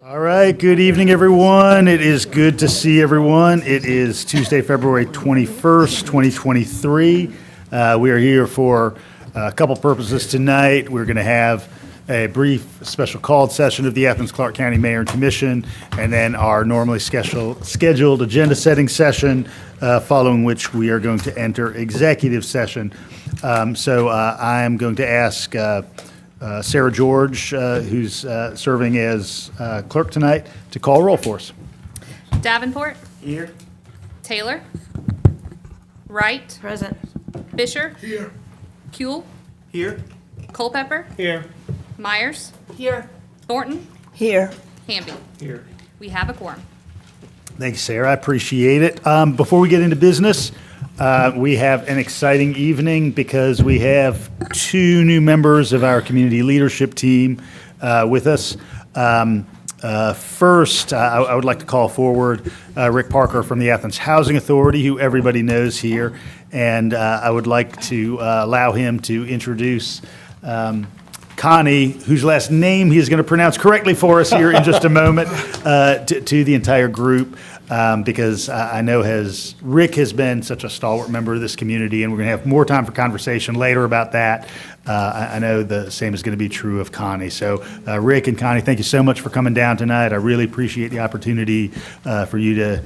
All right, good evening, everyone. It is good to see everyone. It is Tuesday, February 21st, 2023. We are here for a couple purposes tonight. We're going to have a brief special called session of the Athens-Clarke County Mayor and Commission, and then our normally scheduled agenda-setting session, following which we are going to enter executive session. So I am going to ask Sarah George, who's serving as clerk tonight, to call roll for us. Davenport. Here. Taylor. Wright. Present. Fisher. Here. Kuehl. Here. Culpepper. Here. Myers. Here. Thornton. Here. Hamby. Here. We have a quorum. Thanks, Sarah. I appreciate it. Before we get into business, we have an exciting evening because we have two new members of our community leadership team with us. First, I would like to call forward Rick Parker from the Athens Housing Authority, who everybody knows here, and I would like to allow him to introduce Connie, whose last name he is going to pronounce correctly for us here in just a moment, to the entire group, because I know Rick has been such a stalwart member of this community, and we're going to have more time for conversation later about that. I know the same is going to be true of Connie. So Rick and Connie, thank you so much for coming down tonight. I really appreciate the opportunity for you to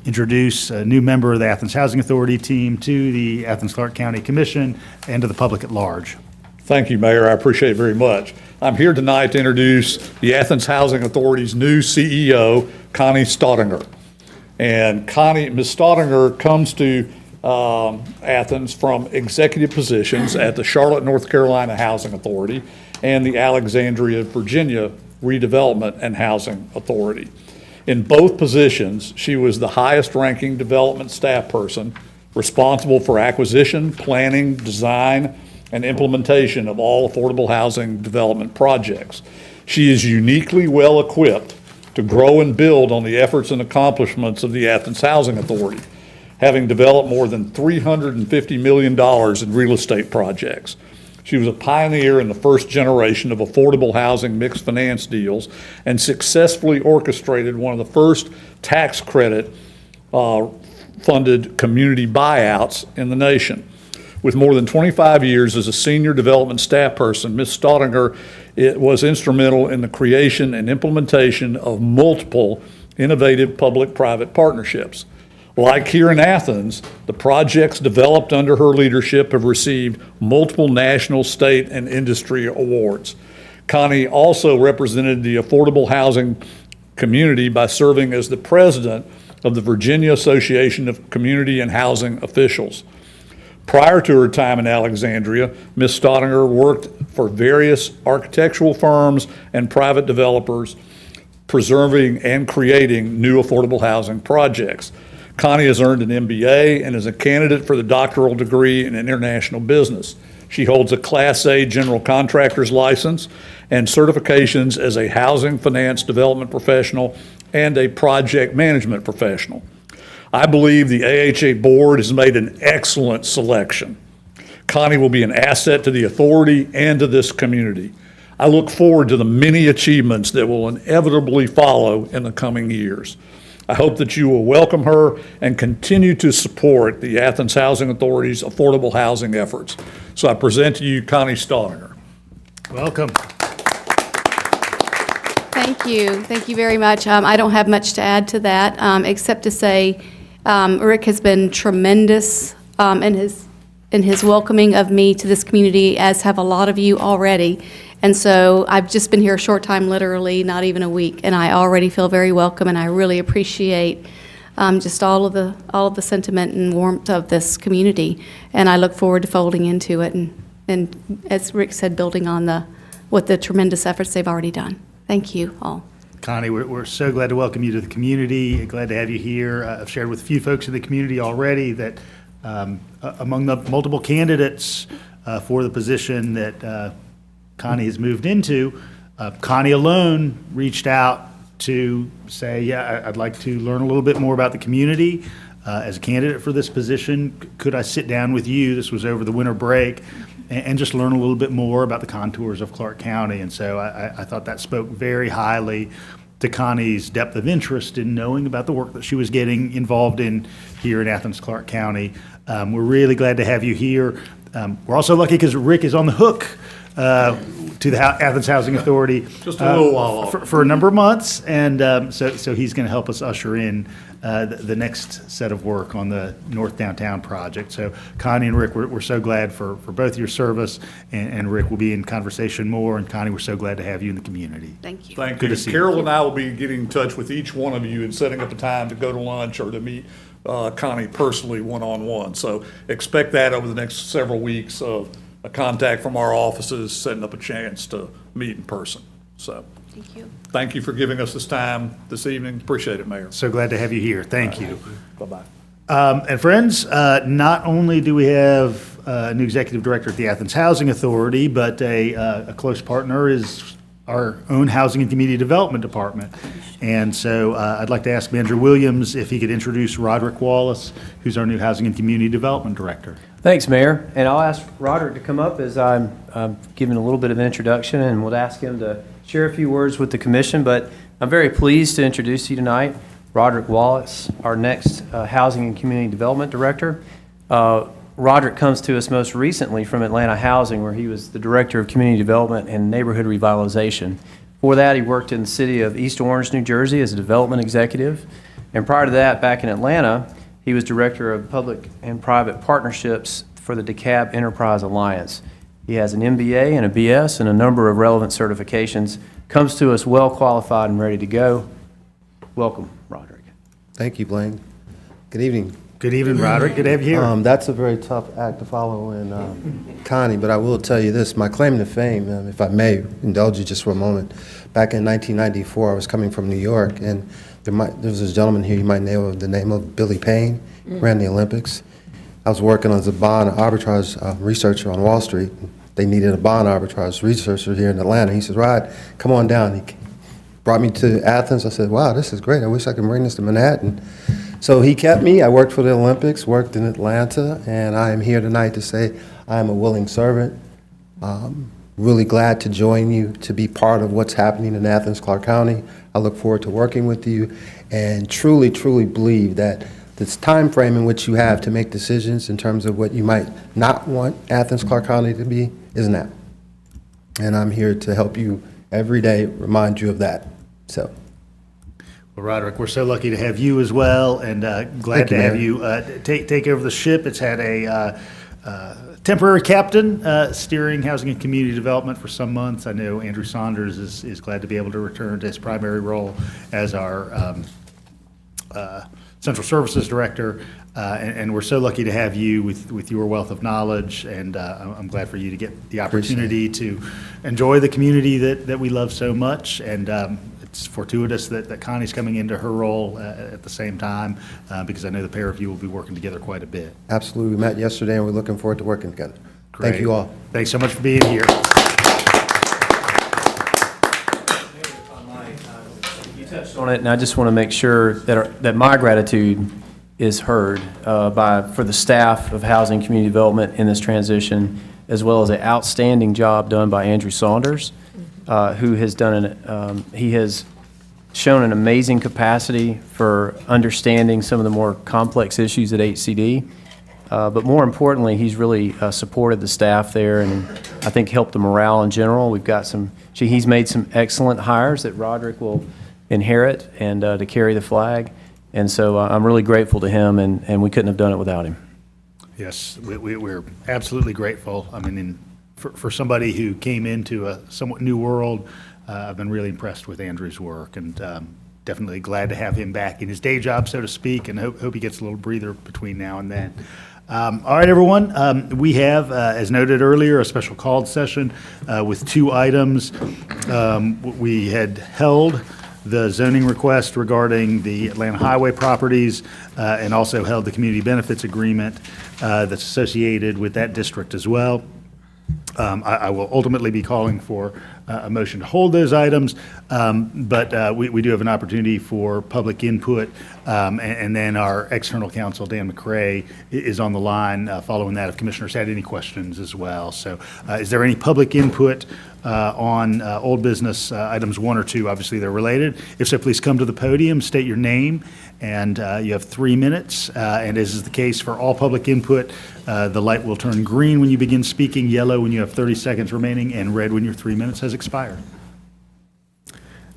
introduce a new member of the Athens Housing Authority team to the Athens-Clarke County Commission and to the public at large. Thank you, Mayor. I appreciate it very much. I'm here tonight to introduce the Athens Housing Authority's new CEO, Connie Staudinger. And Ms. Staudinger comes to Athens from executive positions at the Charlotte, North Carolina Housing Authority and the Alexandria, Virginia Redevelopment and Housing Authority. In both positions, she was the highest-ranking development staff person responsible for acquisition, planning, design, and implementation of all affordable housing development projects. She is uniquely well-equipped to grow and build on the efforts and accomplishments of the Athens Housing Authority, having developed more than $350 million in real estate projects. She was a pioneer in the first generation of affordable housing mixed finance deals and successfully orchestrated one of the first tax credit funded community buyouts in the nation. With more than 25 years as a senior development staff person, Ms. Staudinger was instrumental in the creation and implementation of multiple innovative public-private partnerships. Like here in Athens, the projects developed under her leadership have received multiple national, state, and industry awards. Connie also represented the affordable housing community by serving as the president of the Virginia Association of Community and Housing Officials. Prior to her time in Alexandria, Ms. Staudinger worked for various architectural firms and private developers, preserving and creating new affordable housing projects. Connie has earned an MBA and is a candidate for the doctoral degree in international business. She holds a Class A general contractor's license and certifications as a housing finance development professional and a project management professional. I believe the AHA board has made an excellent selection. Connie will be an asset to the authority and to this community. I look forward to the many achievements that will inevitably follow in the coming years. I hope that you will welcome her and continue to support the Athens Housing Authority's affordable housing efforts. So I present to you Connie Staudinger. Welcome. Thank you. Thank you very much. I don't have much to add to that, except to say Rick has been tremendous in his welcoming of me to this community, as have a lot of you already. And so I've just been here a short time, literally not even a week, and I already feel very welcome, and I really appreciate just all of the sentiment and warmth of this community. And I look forward to folding into it and as Rick said, building on with the tremendous efforts they've already done. Thank you all. Connie, we're so glad to welcome you to the community. Glad to have you here. I've shared with a few folks in the community already that among the multiple candidates for the position that Connie has moved into, Connie alone reached out to say, yeah, I'd like to learn a little bit more about the community. As a candidate for this position, could I sit down with you? This was over the winter break, and just learn a little bit more about the contours of Clarke County. And so I thought that spoke very highly to Connie's depth of interest in knowing about the work that she was getting involved in here in Athens-Clarke County. We're really glad to have you here. We're also lucky because Rick is on the hook to the Athens Housing Authority. Just a little while off. For a number of months, and so he's going to help us usher in the next set of work on the North Downtown project. So Connie and Rick, we're so glad for both your service, and Rick will be in conversation more, and Connie, we're so glad to have you in the community. Thank you. Thank Good you. to see you. Carol and I will be getting in touch with each one of you and setting up a time to go to lunch or to meet Connie personally one-on-one. So expect that over the next several weeks of a contact from our offices, setting up a chance to meet in person. So Thank you. thank you for giving us this time this evening. Appreciate it, Mayor. So glad to have you here. Thank you. Bye-bye. And friends, not only do we have a new executive director at the Athens Housing Authority, but a close partner is our own Housing and Community Development Department. And so I'd like to ask Manager Williams if he could introduce Roderick Wallace, who's our new Housing and Community Development Director. Thanks, Mayor. And I'll ask Roderick to come up as I'm giving a little bit of an introduction, and we'll ask him to share a few words with the commission. But I'm very pleased to introduce to you tonight Roderick Wallace, our next Housing and Community Development Director. Roderick comes to us most recently from Atlanta Housing, where he was the Director of Community Development and Neighborhood Revitalization. Before that, he worked in the city of East Orange, New Jersey as a development executive. And prior to that, back in Atlanta, he was Director of Public and Private Partnerships for the DeKalb Enterprise Alliance. He has an MBA and a BS and a number of relevant certifications. Comes to us well qualified and ready to go. Welcome, Roderick. Thank you, Blaine. Good evening. Good evening, Roderick. Good to have you here. That's a very tough act to follow in Connie, but I will tell you this. My claim to fame, if I may indulge you just for a moment, back in 1994, I was coming from New York, and there was this gentleman here you might know the name of Billy Payne, ran the Olympics. I was working as a bond arbitrage researcher on Wall Street. They needed a bond arbitrage researcher here in Atlanta. He said, Rod, come on down. He brought me to Athens. I said, wow, this is great. I wish I could bring this to Manhattan. So he kept me. I worked for the Olympics, worked in Atlanta, and I am here tonight to say I am a willing servant. Really glad to join you, to be part of what's happening in Athens-Clarke County. I look forward to working with you and truly, truly believe that this time frame in which you have to make decisions in terms of what you might not want Athens-Clarke County to be is now. And I'm here to help you every day, remind you of that. So. Well, Roderick, we're so lucky to have you as well, and glad to have you take over the ship. It's had a temporary captain steering housing and community development for some months. I know Andrew Saunders is glad to be able to return to his primary role as our Central Services Director, and we're so lucky to have you with your wealth of knowledge, and I'm glad for you to get the opportunity to enjoy the community that we love so much, and it's fortuitous that Connie's coming into her role at the same time, because I know the pair of you will be working together quite a bit. Absolutely. We met yesterday, and we're looking forward to working together. Great. Thank you all. Thanks so much for being here. You touched on it, and I just want to make sure that my gratitude is heard for the staff of Housing and Community Development in this transition, as well as an outstanding job done by Andrew Saunders, who has he has shown an amazing capacity for understanding some of the more complex issues at HCD. But more importantly, he's really supported the staff there, and I think helped the morale in general. He's made some excellent hires that Roderick will inherit and to carry the flag. And so I'm really grateful to him, and we couldn't have done it without him. Yes, we're absolutely grateful. I mean, for somebody who came into a somewhat new world, I've been really impressed with Andrew's work, and definitely glad to have him back in his day job, so to speak, and hope he gets a little breather between now and then. All right, everyone, we have, as noted earlier, a special called session with two items. We had held the zoning request regarding the Atlanta Highway properties, and also held the community benefits agreement that's associated with that district as well. I will ultimately be calling for a motion to hold those items, but we do have an opportunity for public input, and then our external counsel, Dan McCrae, is on the line following that if commissioners had any questions as well. So is there any public input on old business items 1 or 2? Obviously, they're related. If so, please come to the podium, state your name, and you have 3 minutes. And as is the case for all public input, the light will turn green when you begin speaking, yellow when you have 30 seconds remaining, and red when your 3 minutes has expired.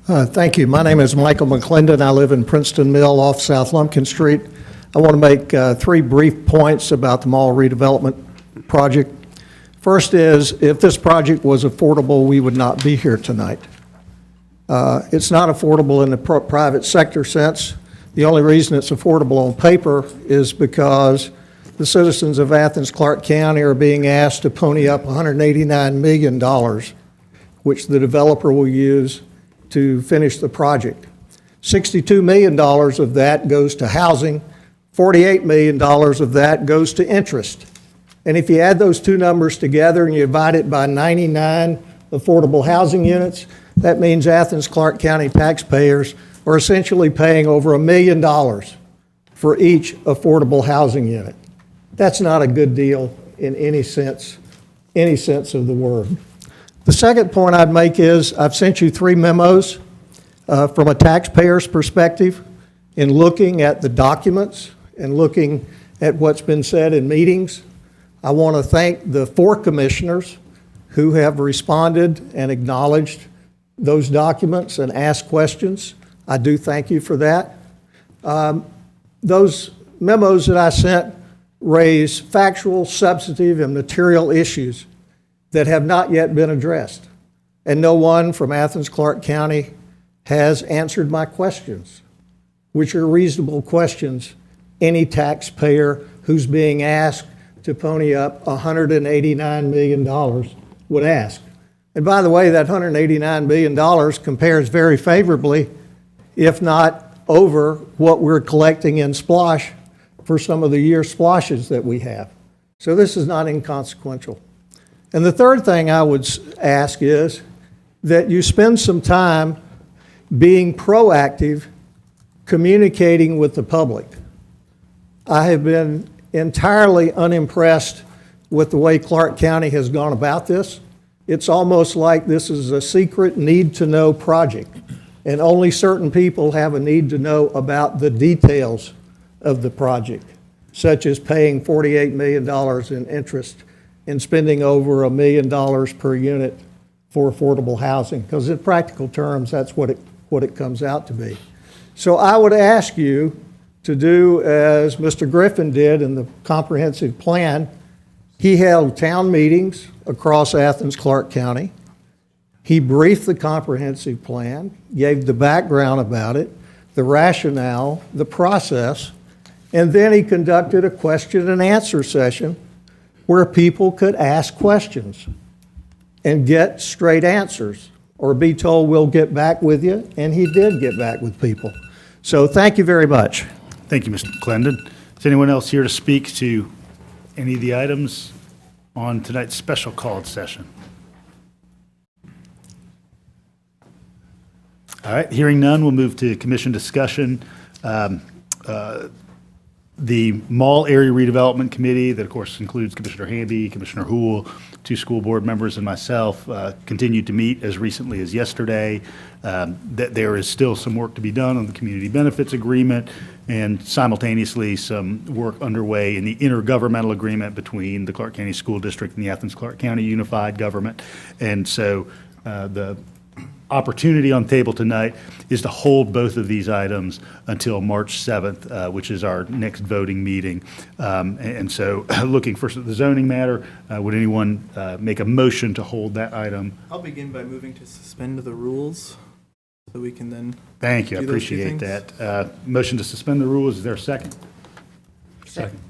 Thank you. My name is Michael McClendon. I live in Princeton Mill off South Lumpkin Street. I want to make 3 brief points about the mall redevelopment project. First is, if this project was affordable, we would not be here tonight. It's not affordable in the private sector sense. The only reason it's affordable on paper is because the citizens of Athens-Clarke County are being asked to pony up $189 million, which the developer will use to finish the project. $62 million of that goes to housing, $48 million of that goes to interest. And if you add those two numbers together and you divide it by 99 affordable housing units, that means Athens-Clarke County taxpayers are essentially paying over $1 million for each affordable housing unit. That's not a good deal in any sense of the word. The second point I'd make is I've sent you 3 memos from a taxpayer's perspective in looking at the documents and looking at what's been said in meetings. I want to thank the 4 commissioners who have responded and acknowledged those documents and asked questions. I do thank you for that. Those memos that I sent raise factual, substantive, and material issues that have not yet been addressed. And no one from Athens-Clarke County has answered my questions, which are reasonable questions any taxpayer who's being asked to pony up $189 million would ask. And by the way, that $189 million compares very favorably, if not over, what we're collecting in splosh for some of the year splashes that we have. So this is not inconsequential. And the third thing I would ask is that you spend some time being proactive, communicating with the public. I have been entirely unimpressed with the way Clarke County has gone about this. It's almost like this is a secret need-to-know project, and only certain people have a need to know about the details of the project, such as paying $48 million in interest and spending over $1 million per unit for affordable housing, because in practical terms, that's what it comes out to be. So I would ask you to do as Mr. Griffin did in the comprehensive plan. He held town meetings across Athens-Clarke County. He briefed the comprehensive plan, gave the background about it, the rationale, the process, and then he conducted a question and answer session where people could ask questions and get straight answers or be told, we'll get back with you, and he did get back with people. So thank you very much. Thank you, Mr. McClendon. Is anyone else here to speak to any of the items on tonight's special called session? All right, hearing none, we'll move to commission discussion. The Mall Area Redevelopment Committee, that of course includes Commissioner Hamby, Commissioner Houle, 2 school board members, and myself, continued to meet as recently as yesterday. That there is still some work to be done on the community benefits agreement, and simultaneously some work underway in the intergovernmental agreement between the Clarke County School District and the Athens-Clarke County Unified Government. And so the opportunity on the table tonight is to hold both of these items until March 7th, which is our next voting meeting. And so looking first at the zoning matter, would anyone make a motion to hold that item? I'll begin by moving to suspend the rules so we can then. Thank you, I do those two appreciate things. that. Motion to suspend the rules, is there a second? Second.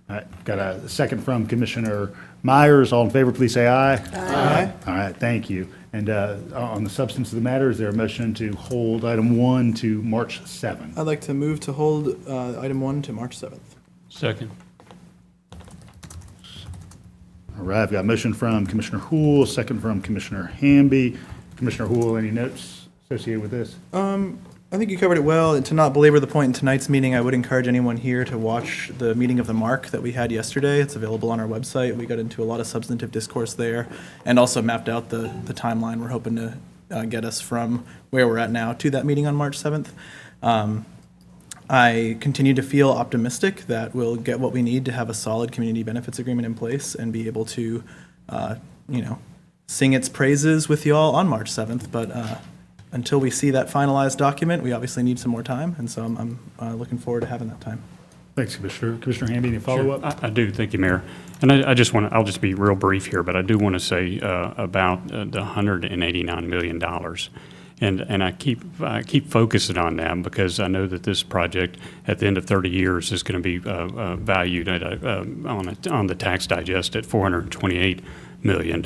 All right, got a second from Commissioner Myers. All in favor, please say aye. Aye. All right, thank you. And on the substance of the matter, is there a motion to hold item 1 to March 7th? I'd like to move to hold item 1 to March 7th. Second. All right, I've got a motion from Commissioner Houle, second from Commissioner Hamby. Commissioner Houle, any notes associated with this? I think you covered it well. And to not belabor the point in tonight's meeting, I would encourage anyone here to watch the meeting of the MARC that we had yesterday. It's available on our website. We got into a lot of substantive discourse there and also mapped out the timeline we're hoping to get us from where we're at now to that meeting on March 7th. I continue to feel optimistic that we'll get what we need to have a solid community benefits agreement in place and be able to, sing its praises with y'all on March 7th. But until we see that finalized document, we obviously need some more time, and so I'm looking forward to having that time. Thanks, Commissioner. Commissioner Hamby, any follow-up? I do, thank you, Mayor. And I just want to, I'll just be real brief here, but I do want to say about the $189 million. And I keep focusing on that because I know that this project at the end of 30 years is going to be valued at on the tax digest at $428 million.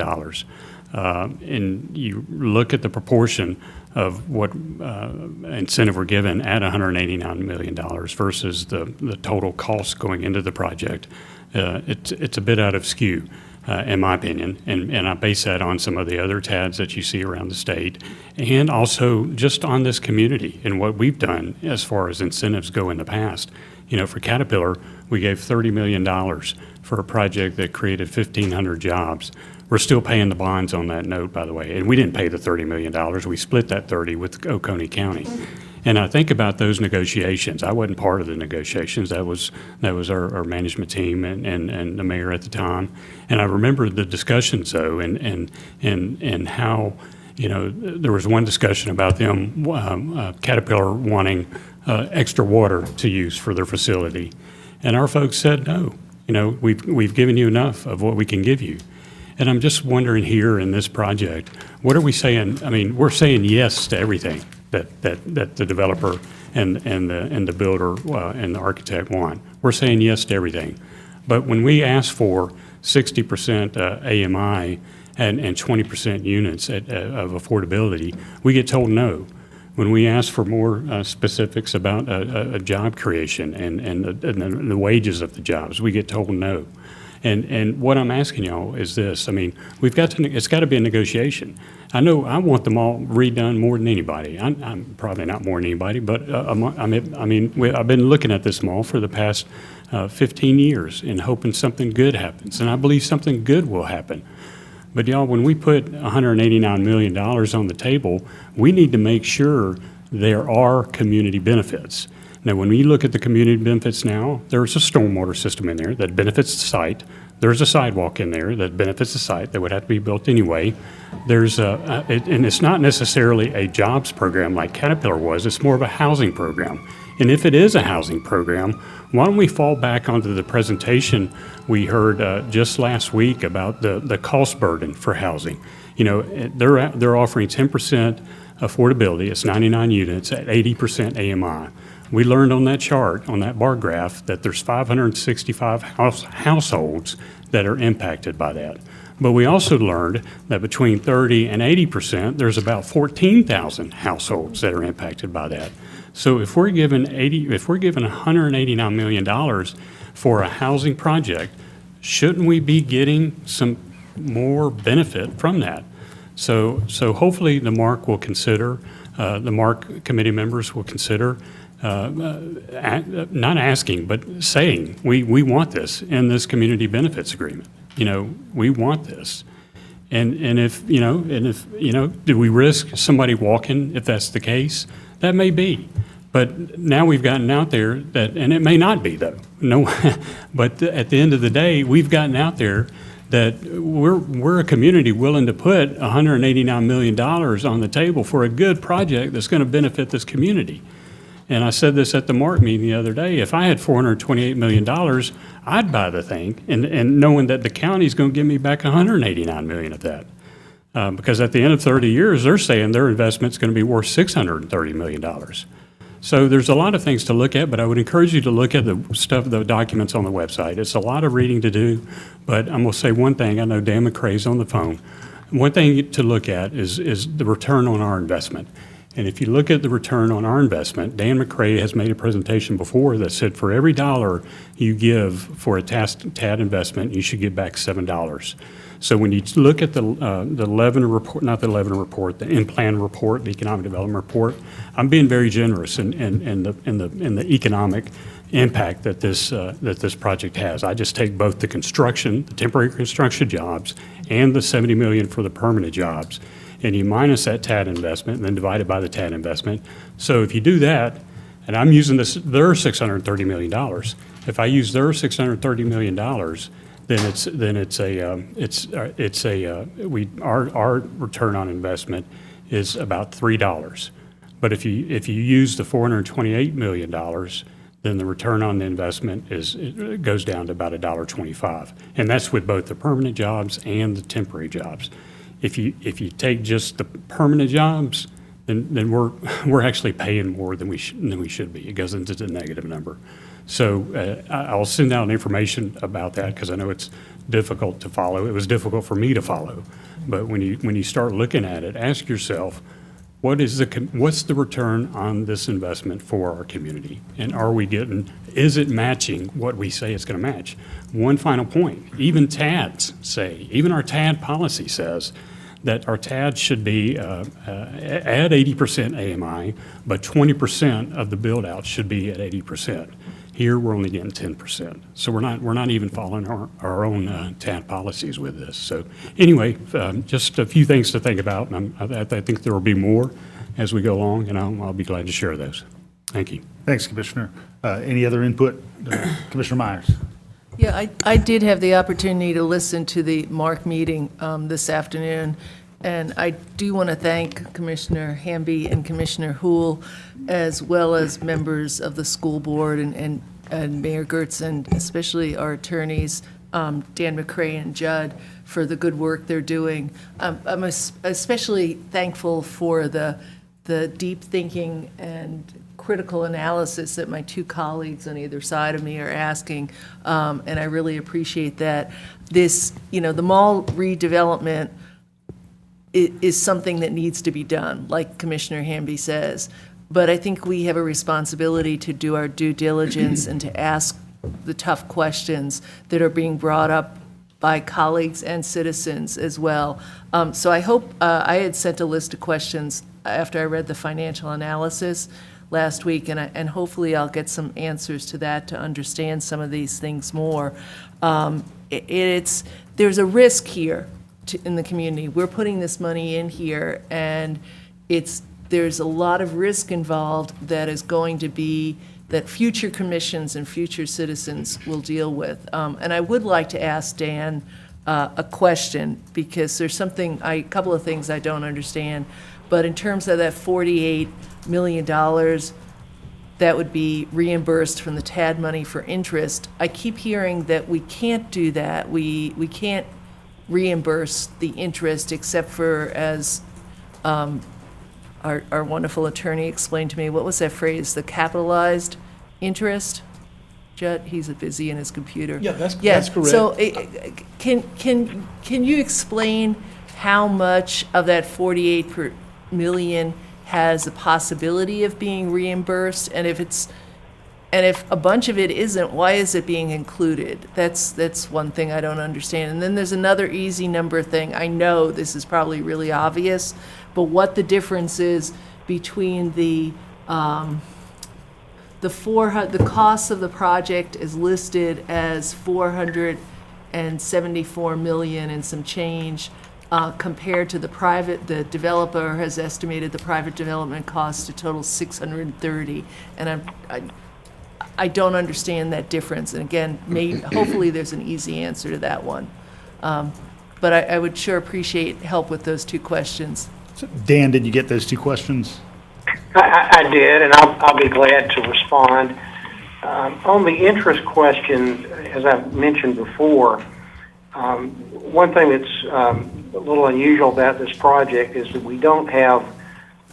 And you look at the proportion of what incentive we're given at $189 million versus the total cost going into the project, it's a bit out of skew, in my opinion. And I base that on some of the other TADs that you see around the state, and also just on this community and what we've done as far as incentives go in the past. For Caterpillar, we gave $30 million for a project that created 1,500 jobs. We're still paying the bonds on that note, by the way, and we didn't pay the $30 million. We split that 30 with Oconee County. And I think about those negotiations. I wasn't part of the negotiations. That was our management team and the mayor at the time. And I remember the discussions, though, and how, there was one discussion about them, Caterpillar wanting extra water to use for their facility. And our folks said, no, we've given you enough of what we can give you. And I'm just wondering here in this project, what are we saying? I mean, we're saying yes to everything that the developer and the builder and the architect want. We're saying yes to everything. But when we ask for 60% AMI and 20% units of affordability, we get told no. When we ask for more specifics about a job creation and the wages of the jobs, we get told no. And what I'm asking y'all is this. I mean, it's got to be a negotiation. I know I want them all redone more than anybody. I'm probably not more than anybody, but I've been looking at this mall for the past 15 years and hoping something good happens. And I believe something good will happen. But y'all, when we put $189 million on the table, we need to make sure there are community benefits. Now, when we look at the community benefits now, there's a stormwater system in there that benefits the site. There's a sidewalk in there that benefits the site that would have to be built anyway. And it's not necessarily a jobs program like Caterpillar was. It's more of a housing program. And if it is a housing program, why don't we fall back onto the presentation we heard just last week about the cost burden for housing? They're offering 10% affordability. It's 99 units at 80% AMI. We learned on that chart, on that bar graph, that there's 565 households that are impacted by that. But we also learned that between 30 and 80%, there's about 14,000 households that are impacted by that. So if we're given $189 million for a housing project, shouldn't we be getting some more benefit from that? So hopefully the MARC will consider, the MARC committee members will consider not asking, but saying, we want this in this community benefits agreement. We want this. And if do we risk somebody walking if that's the case? That may be. But now we've gotten out there and it may not be though. No, but at the end of the day, we've gotten out there that we're a community willing to put $189 million on the table for a good project that's going to benefit this community. And I said this at the MARC meeting the other day. If I had $428 million, I'd buy the thing, and knowing that the county's going to give me back $189 million of that. Because at the end of 30 years, they're saying their investment's going to be worth $630 million. So there's a lot of things to look at, but I would encourage you to look at the documents on the website. It's a lot of reading to do, but I'm going to say one thing. I know Dan McCrae's on the phone. One thing to look at is the return on our investment. And if you look at the return on our investment, Dan McCrae has made a presentation before that said for every dollar you give for a TAD investment, you should get back $7. So when you look at the Leaven report, not the Leaven report, the in-plan report, the economic development report, I'm being very generous in the economic impact that this project has. I just take both the construction, the temporary construction jobs, and the $70 million for the permanent jobs, and you minus that TAD investment and then divide it by the TAD investment. So if you do that, and I'm using their $630 million. If I use their $630 million, then our return on investment is about $3. But if you use the $428 million, then the return on the investment it goes down to about $1.25. And that's with both the permanent jobs and the temporary jobs. If you take just the permanent jobs, then we're actually paying more than we should be. It goes into the negative number. So I'll send out information about that because I know it's difficult to follow. It was difficult for me to follow. But when you start looking at it, ask yourself, what's the return on this investment for our community? And is it matching what we say it's going to match? One final point, even our TAD policy says that our TAD should be at 80% AMI, but 20% of the build out should be at 80%. Here, we're only getting 10%. So we're not even following our own TAD policies with this. So anyway, just a few things to think about. And I think there will be more as we go along, and I'll be glad to share those. Thank you. Thanks, Commissioner. Any other input? Commissioner Myers. Yeah, I did have the opportunity to listen to the Mark meeting this afternoon, and I do want to thank Commissioner Hamby and Commissioner Houle, as well as members of the school board and Mayor Gertz, and especially our attorneys, Dan McCrae and Judd, for the good work they're doing. I'm especially thankful for the deep thinking and critical analysis that my two colleagues on either side of me are asking, and I really appreciate that. The mall redevelopment is something that needs to be done, like Commissioner Hamby says, but I think we have a responsibility to do our due diligence and to ask the tough questions that are being brought up by colleagues and citizens as well. So I hope, I had sent a list of questions after I read the financial analysis last week, and hopefully I'll get some answers to that to understand some of these things more. There's a risk here in the community. We're putting this money in here, and there's a lot of risk involved that is going to be that future commissions and future citizens will deal with. And I would like to ask Dan a question, because there's a couple of things I don't understand. But in terms of that $48 million that would be reimbursed from the TAD money for interest, I keep hearing that we can't do that. We can't reimburse the interest except for, as our wonderful attorney explained to me, what was that phrase, the capitalized interest? Judd, he's busy in his computer. Yeah, that's correct. So can you explain how much of that $48 million has a possibility of being reimbursed? And if a bunch of it isn't, why is it being included? That's one thing I don't understand. And then there's another easy number thing. I know this is probably really obvious, but what the difference is between the cost of the project is listed as $474 million and some change, compared to the developer has estimated the private development cost to total $630, and I don't understand that difference. And again, hopefully there's an easy answer to that one, but I would sure appreciate help with those two questions. So, Dan, did you get those two questions? I did, and I'll be glad to respond. On the interest question, as I've mentioned before, one thing that's a little unusual about this project is that we don't have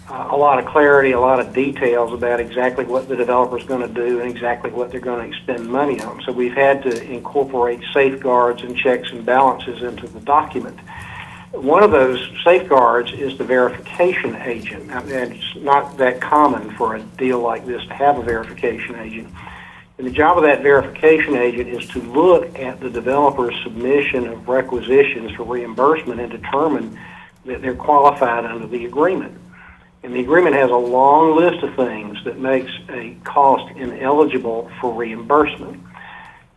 a lot of clarity, a lot of details about exactly what the developer's going to do and exactly what they're going to expend money on. So we've had to incorporate safeguards and checks and balances into the document. One of those safeguards is the verification agent. Now, it's not that common for a deal like this to have a verification agent. And the job of that verification agent is to look at the developer's submission of requisitions for reimbursement and determine that they're qualified under the agreement. And the agreement has a long list of things that makes a cost ineligible for reimbursement.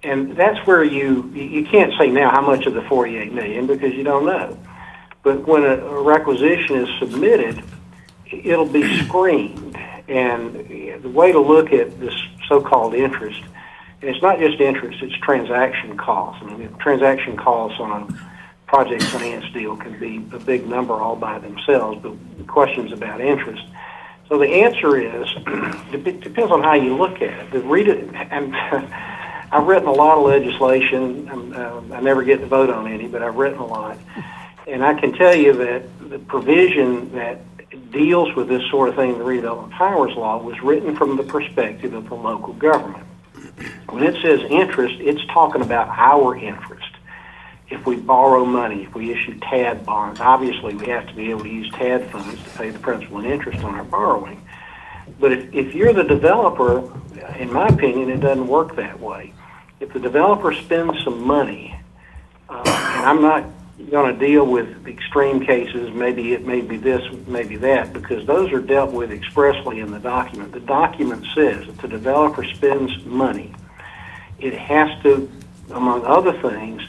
And that's where you can't say now how much of the $48 million because you don't know. But when a requisition is submitted, it'll be screened. And the way to look at this so-called interest, and it's not just interest, it's transaction costs. I mean, transaction costs on a project finance deal can be a big number all by themselves, but the question's about interest. So the answer is, it depends on how you look at it. And I've written a lot of legislation. I never get to vote on any, but I've written a lot. And I can tell you that the provision that deals with this sort of thing in the Redevelopment Powers Law was written from the perspective of the local government. When it says interest, it's talking about our interest. If we borrow money, if we issue TAD bonds, obviously we have to be able to use TAD funds to pay the principal and interest on our borrowing. But if you're the developer, in my opinion, it doesn't work that way. If the developer spends some money, and I'm not going to deal with extreme cases, maybe it may be this, maybe that, because those are dealt with expressly in the document. The document says if the developer spends money, it has to, among other things,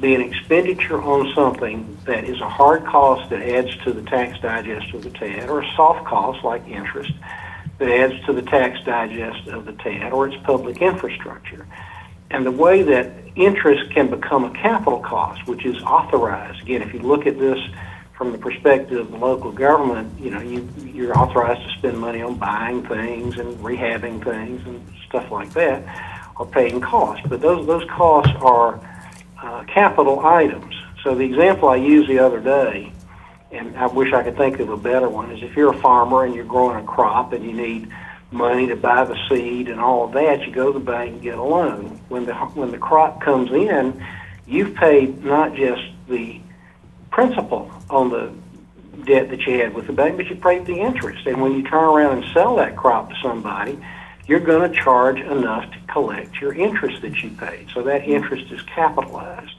be an expenditure on something that is a hard cost that adds to the tax digest of the TAD, or a soft cost like interest that adds to the tax digest of the TAD, or its public infrastructure. And the way that interest can become a capital cost, which is authorized. Again, if you look at this from the perspective of the local government, you're authorized to spend money on buying things and rehabbing things and stuff like that, or paying costs. But those costs are capital items. So the example I used the other day, and I wish I could think of a better one, is if you're a farmer and you're growing a crop and you need money to buy the seed and all of that, you go to the bank and get a loan. When the crop comes in, you've paid not just the principal on the debt that you had with the bank, but you paid the interest. And when you turn around and sell that crop to somebody, you're going to charge enough to collect your interest that you paid. So that interest is capitalized.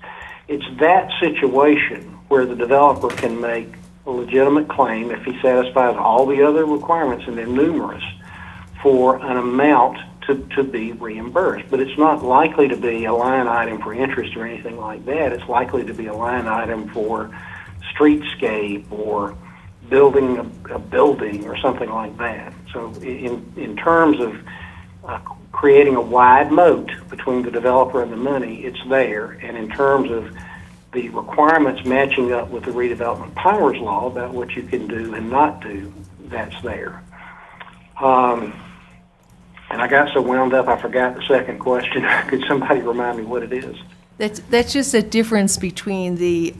It's that situation where the developer can make a legitimate claim if he satisfies all the other requirements, and they're numerous, for an amount to be reimbursed. But it's not likely to be a line item for interest or anything like that. It's likely to be a line item for streetscape or building a building or something like that. So in terms of creating a wide moat between the developer and the money, it's there. And in terms of the requirements matching up with the Redevelopment Powers Law about what you can do and not do, that's there. And I got so wound up I forgot the second question. Could somebody remind me what it is? That's just a difference between the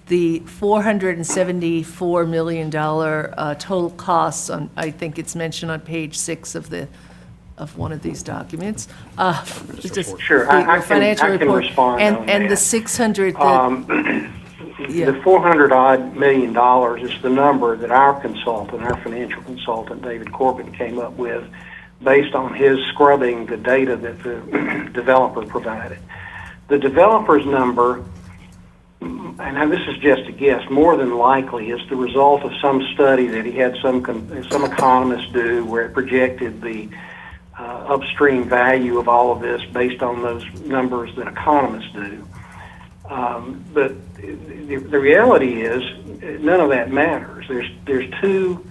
$474 million total costs on, I think it's mentioned on page 6 of one of these documents. Sure, I can respond on and that. the 600 that, The $400-odd million is the number that our financial consultant, David Corbin, came up with based on his scrubbing the data that the developer provided. The developer's number, and this is just a guess, more than likely is the result of some study that he had some economists do where it projected the upstream value of all of this based on those numbers that economists do. But the reality is none of that matters. There's two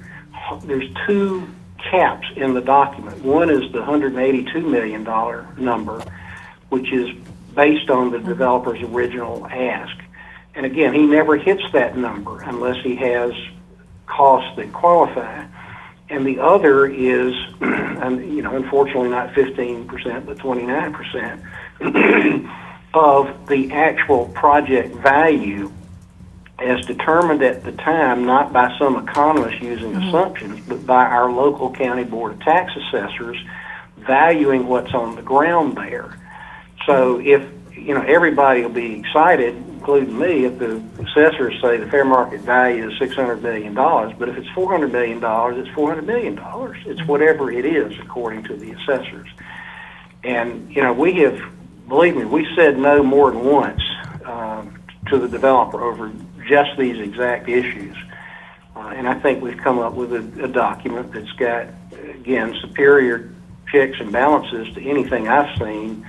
caps in the document. One is the $182 million number, which is based on the developer's original ask. And again, he never hits that number unless he has costs that qualify. And the other is, unfortunately not 15%, but 29% of the actual project value as determined at the time, not by some economist using assumptions, but by our local county board of tax assessors valuing what's on the ground there. So if, everybody will be excited, including me, if the assessors say the fair market value is $600 million, but if it's $400 million, it's $400 million. It's whatever it is according to the assessors. And, we have, believe me, we said no more than once to the developer over just these exact issues. And I think we've come up with a document that's got, again, superior checks and balances to anything I've seen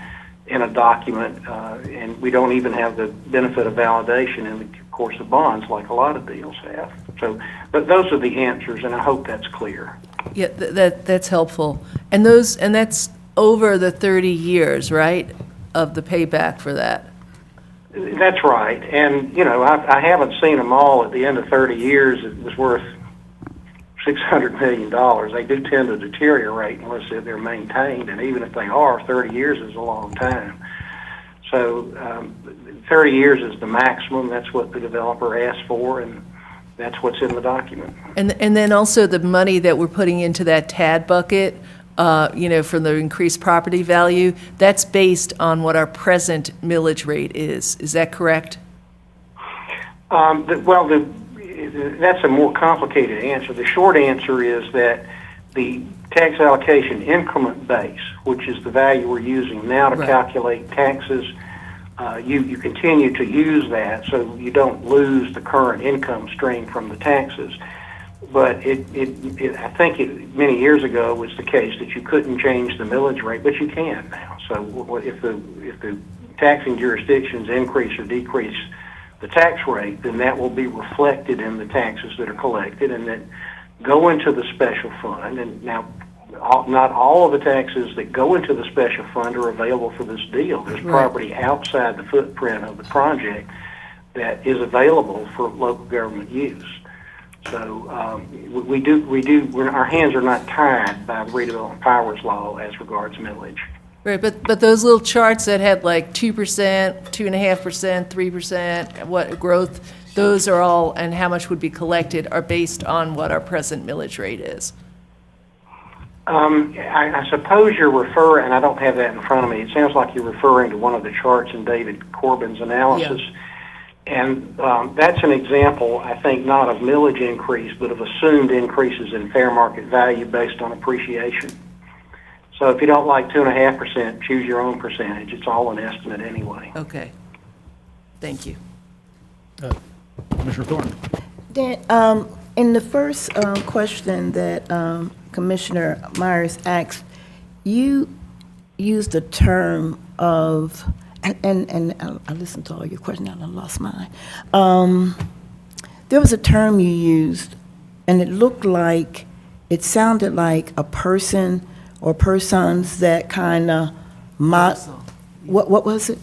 in a document, and we don't even have the benefit of validation in the course of bonds like a lot of deals have. So, but those are the answers, and I hope that's clear. Yeah, that's helpful. And that's over the 30 years, right, of the payback for that? That's right. And, I haven't seen them all at the end of 30 years. It was worth $600 million. They do tend to deteriorate unless they're maintained, and even if they are, 30 years is a long time. So 30 years is the maximum. That's what the developer asked for, and that's what's in the document. And then also the money that we're putting into that TAD bucket, from the increased property value, that's based on what our present millage rate is. Is that correct? That's a more complicated answer. The short answer is that the tax allocation increment base, which is the value we're using now to calculate taxes, you continue to use that so you don't lose the current income stream from the taxes. But I think many years ago was the case that you couldn't change the millage rate, but you can now. So if the taxing jurisdictions increase or decrease the tax rate, then that will be reflected in the taxes that are collected and that go into the special fund. And now, not all of the taxes that go into the special fund are available for this deal. There's property outside the footprint of the project that is available for local government use. So our hands are not tied by the redevelopment powers law as regards millage. Right, but those little charts that had like 2%, 2.5%, 3%, what growth, those are all, and how much would be collected are based on what our present millage rate is. I suppose you're referring, and I don't have that in front of me, it sounds like you're referring to one of the charts in David Corbin's analysis. Yeah. And that's an example, I think, not of millage increase, but of assumed increases in fair market value based on appreciation. So if you don't like 2.5%, choose your own percentage. It's all an estimate anyway. Okay. Thank you. Commissioner Thornton. Dan, in the first question that Commissioner Myers asked, you used the term of, and I listened to all your questions and I lost mine. There was a term you used, and it sounded like a person or persons that kind of what was it?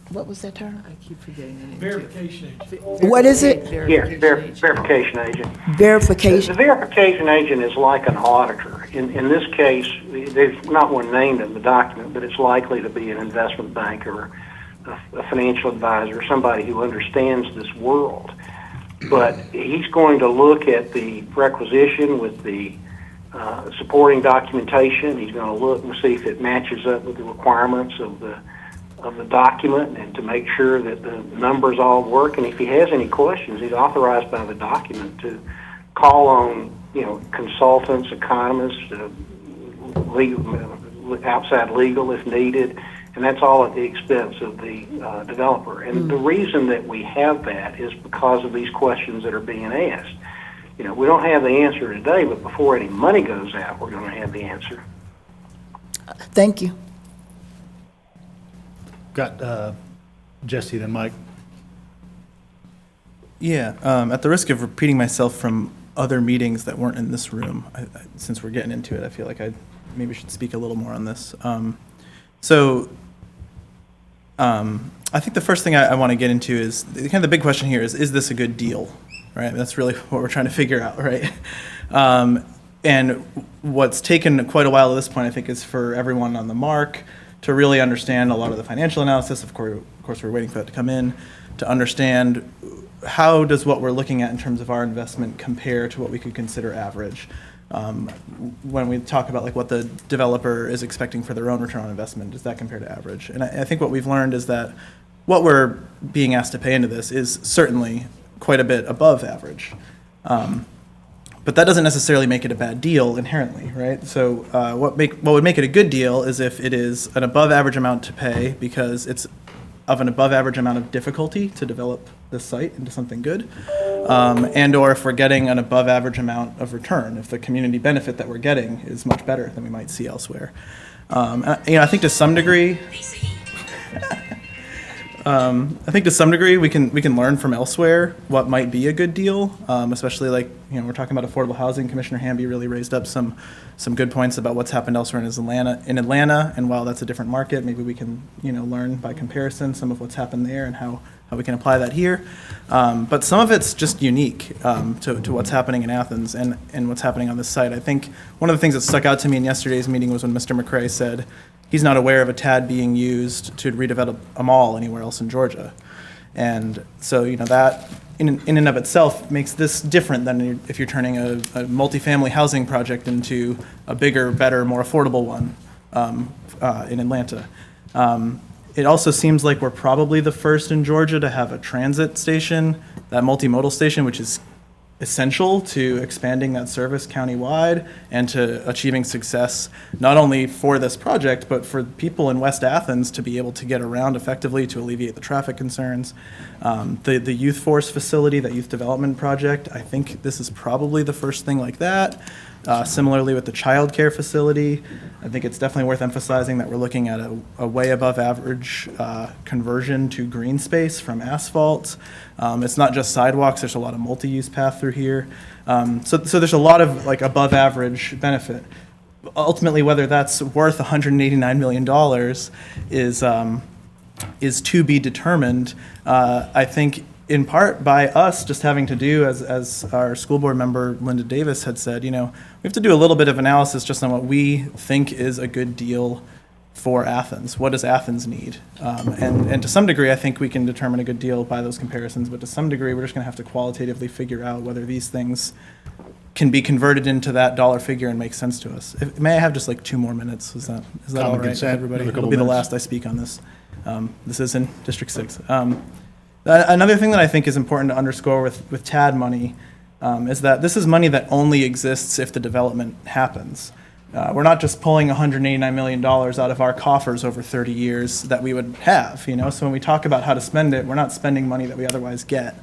What was that term? I keep forgetting the name. Verification agent. What is it? Verification agent. Verification. The verification agent is like an auditor. In this case, there's not one named in the document, but it's likely to be an investment banker, a financial advisor, somebody who understands this world. But he's going to look at the requisition with the supporting documentation. He's going to look and see if it matches up with the requirements of the document and to make sure that the numbers all work. And if he has any questions, he's authorized by the document to call on, consultants, economists, outside legal if needed, and that's all at the expense of the developer. And the reason that we have that is because of these questions that are being asked. We don't have the answer today, but before any money goes out, we're going to have the answer. Thank you. Got Jesse, then Mike. Yeah, at the risk of repeating myself from other meetings that weren't in this room, since we're getting into it, I feel like I maybe should speak a little more on this. I think the first thing I want to get into is kind of the big question here is this a good deal? Right? That's really what we're trying to figure out, right? And what's taken quite a while at this point, I think, is for everyone on the mark to really understand a lot of the financial analysis. Of course, we're waiting for that to come in, to understand how does what we're looking at in terms of our investment compare to what we could consider average. When we talk about what the developer is expecting for their own return on investment, does that compare to average? And I think what we've learned is that what we're being asked to pay into this is certainly quite a bit above average. But that doesn't necessarily make it a bad deal inherently, right? So what would make it a good deal is if it is an above average amount to pay because it's of an above average amount of difficulty to develop this site into something good, and or if we're getting an above average amount of return, if the community benefit that we're getting is much better than we might see elsewhere. I think to some degree, we can learn from elsewhere what might be a good deal, especially like, we're talking about affordable housing. Commissioner Hamby really raised up some good points about what's happened elsewhere in Atlanta, and while that's a different market, maybe we can, learn by comparison some of what's happened there and how we can apply that here. But some of it's just unique to what's happening in Athens and what's happening on this site. I think one of the things that stuck out to me in yesterday's meeting was when Mr. McCrae said he's not aware of a TAD being used to redevelop a mall anywhere else in Georgia. And so, that in and of itself makes this different than if you're turning a multifamily housing project into a bigger, better, more affordable one in Atlanta. It also seems like we're probably the first in Georgia to have a transit station, that multimodal station, which is essential to expanding that service countywide and to achieving success, not only for this project, but for people in West Athens to be able to get around effectively to alleviate the traffic concerns. The youth force facility, that youth development project, I think this is probably the first thing like that. Similarly with the child care facility, I think it's definitely worth emphasizing that we're looking at a way above average conversion to green space from asphalt. It's not just sidewalks, there's a lot of multi-use path through here. So there's a lot of like above average benefit. Ultimately, whether that's worth $189 million is to be determined. I think in part by us just having to do, as our school board member Linda Davis had said, we have to do a little bit of analysis just on what we think is a good deal for Athens. What does Athens need? And to some degree, I think we can determine a good deal by those comparisons, but to some degree, we're just going to have to qualitatively figure out whether these things can be converted into that dollar figure and make sense to us. May I have just like 2 more minutes? Is that all right, consent, everybody? another It'll couple be the minutes. last I speak on this. This is in District 6. Another thing that I think is important to underscore with TAD money is that this is money that only exists if the development happens. We're not just pulling $189 million out of our coffers over 30 years that we would have, So when we talk about how to spend it, we're not spending money that we otherwise get.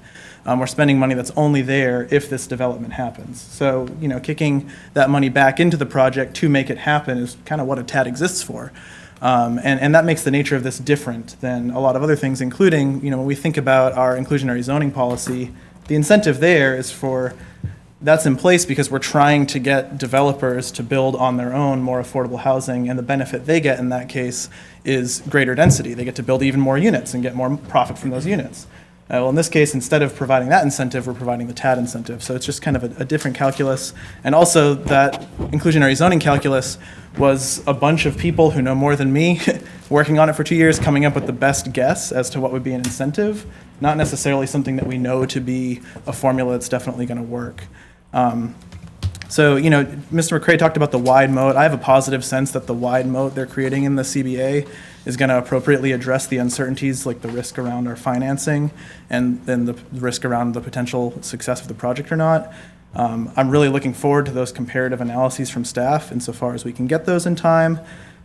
We're spending money that's only there if this development happens. So, kicking that money back into the project to make it happen is kind of what a TAD exists for. And that makes the nature of this different than a lot of other things, including, when we think about our inclusionary zoning policy, the incentive there is that's in place because we're trying to get developers to build on their own more affordable housing, and the benefit they get in that case is greater density. They get to build even more units and get more profit from those units. Well, in this case, instead of providing that incentive, we're providing the TAD incentive. So it's just kind of a different calculus. And also that inclusionary zoning calculus was a bunch of people who know more than me working on it for 2 years, coming up with the best guess as to what would be an incentive, not necessarily something that we know to be a formula that's definitely going to work. So, Mr. McCrae talked about the wide moat. I have a positive sense that the wide moat they're creating in the CBA is going to appropriately address the uncertainties, like the risk around our financing and then the risk around the potential success of the project or not. I'm really looking forward to those comparative analyses from staff insofar as we can get those in time.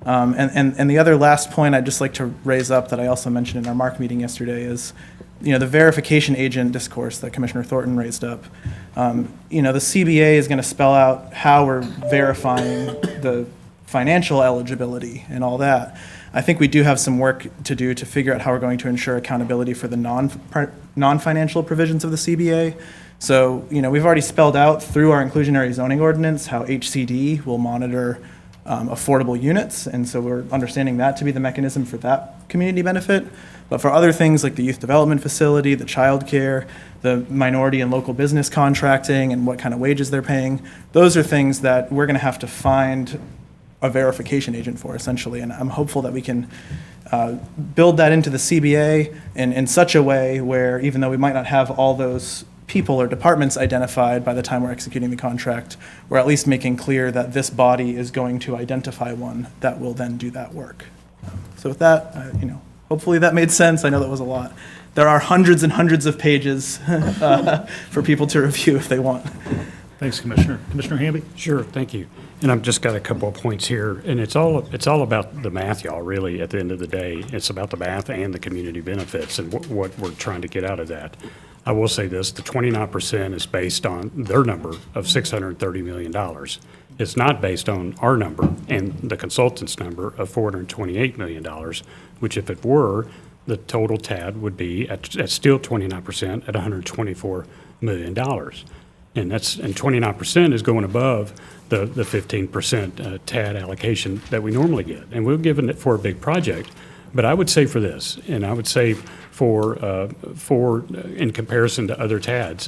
And the other last point I'd just like to raise up that I also mentioned in our MARC meeting yesterday is, the verification agent discourse that Commissioner Thornton raised up. The CBA is going to spell out how we're verifying the financial eligibility and all that. I think we do have some work to do to figure out how we're going to ensure accountability for the non-financial provisions of the CBA. So, we've already spelled out through our inclusionary zoning ordinance how HCD will monitor affordable units, and so we're understanding that to be the mechanism for that community benefit. But for other things like the youth development facility, the child care, the minority and local business contracting and what kind of wages they're paying, those are things that we're going to have to find a verification agent for, essentially. And I'm hopeful that we can build that into the CBA in such a way where, even though we might not have all those people or departments identified by the time we're executing the contract, we're at least making clear that this body is going to identify one that will then do that work. So with that, Hopefully that made sense. I know that was a lot. There are hundreds and hundreds of pages for people to review if they want. Thanks, Commissioner. Commissioner Hamby? Sure, thank you. And I've just got a couple of points here, and it's all about the math, y'all, really, at the end of the day. It's about the math and the community benefits and what we're trying to get out of that. I will say this, the 29% is based on their number of $630 million. It's not based on our number and the consultant's number of $428 million, which if it were, the total TAD would be at still 29% at $124 million. And 29% is going above the 15% TAD allocation that we normally get. And we're given it for a big project. But I would say for this, and I would say for in comparison to other TADs,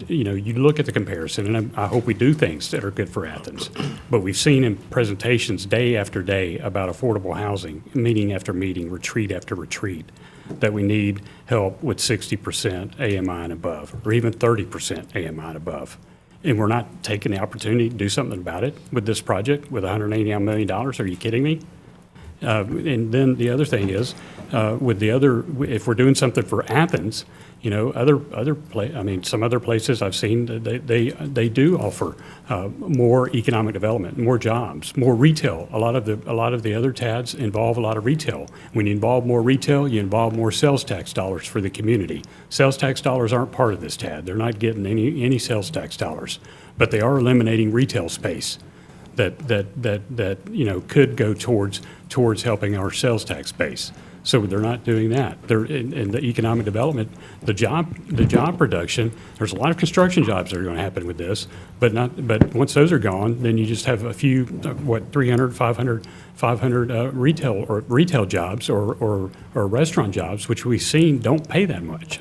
you look at the comparison, and I hope we do things that are good for Athens. But we've seen in presentations day after day about affordable housing, meeting after meeting, retreat after retreat, that we need help with 60% AMI and above, or even 30% AMI and above. And we're not taking the opportunity to do something about it with this project with $189 million. Are you kidding me? And then the other thing is, if we're doing something for Athens, some other places I've seen, they do offer more economic development, more jobs, more retail. A lot of the other TADs involve a lot of retail. When you involve more retail, you involve more sales tax dollars for the community. Sales tax dollars aren't part of this TAD. They're not getting any sales tax dollars, but they are eliminating retail space that could go towards helping our sales tax base. So they're not doing that. They're in the economic development, the job production. There's a lot of construction jobs that are going to happen with this, but once those are gone, then you just have a few 300, 500 retail jobs or restaurant jobs, which we've seen don't pay that much.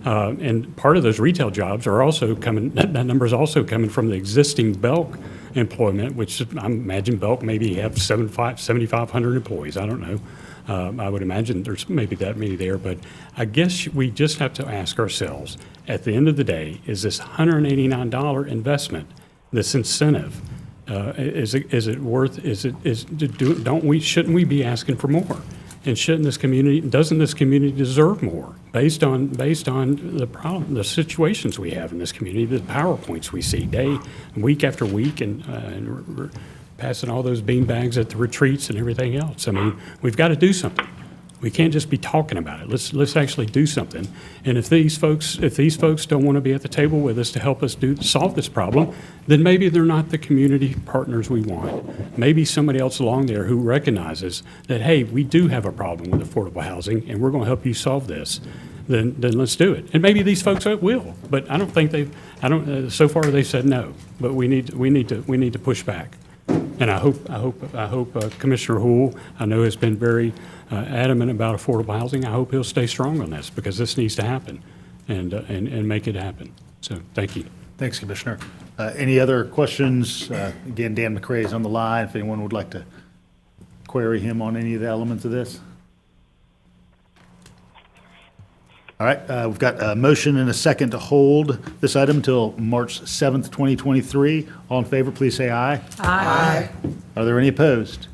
And part of those retail jobs are also coming. That number is also coming from the existing Belk employment, which I imagine Belk maybe have 7,500 employees. I don't know. I would imagine there's maybe that many there, but I guess we just have to ask ourselves, at the end of the day, is this $189 investment, this incentive, shouldn't we be asking for more? And doesn't this community deserve more based on the situations we have in this community, the PowerPoints we see week after week, and passing all those bean bags at the retreats and everything else. I mean, we've got to do something. We can't just be talking about it. Let's actually do something. And if these folks don't want to be at the table with us to help us solve this problem, then maybe they're not the community partners we want. Maybe somebody else along there who recognizes that, hey, we do have a problem with affordable housing, and we're going to help you solve this. Then let's do it. And maybe these folks will, but I don't think so far they've said no. But we need to push back. And I hope Commissioner Houle, I know, has been very adamant about affordable housing. I hope he'll stay strong on this, because this needs to happen and make it happen. So thank you. Thanks, Commissioner. Any other questions? Again, Dan McCray is on the line, if anyone would like to query him on any of the elements of this. All right, we've got a motion and a second to hold this item until March 7th, 2023. All in favor, please say aye. Aye. Are there any opposed?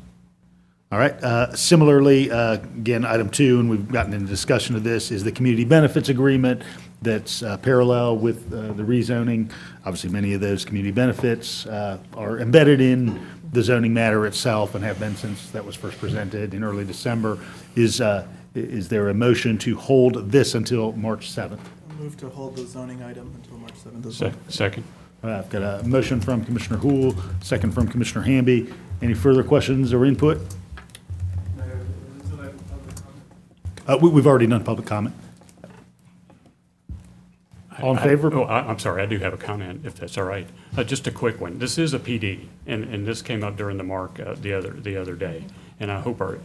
All right, similarly, again, item 2, and we've gotten into discussion of this, is the community benefits agreement that's parallel with the rezoning. Obviously, many of those community benefits are embedded in the zoning matter itself and have been since that was first presented in early December. Is there a motion to hold this until March 7th? I'll move to hold the zoning item until March 7th as well. Second. All right, I've got a motion from Commissioner Houle, second from Commissioner Hamby. Any further questions or input? We've already done public comment. All in favor? I'm sorry, I do have a comment, if that's all right. Just a quick one. This is a PD, and this came up during the mark the other day. And I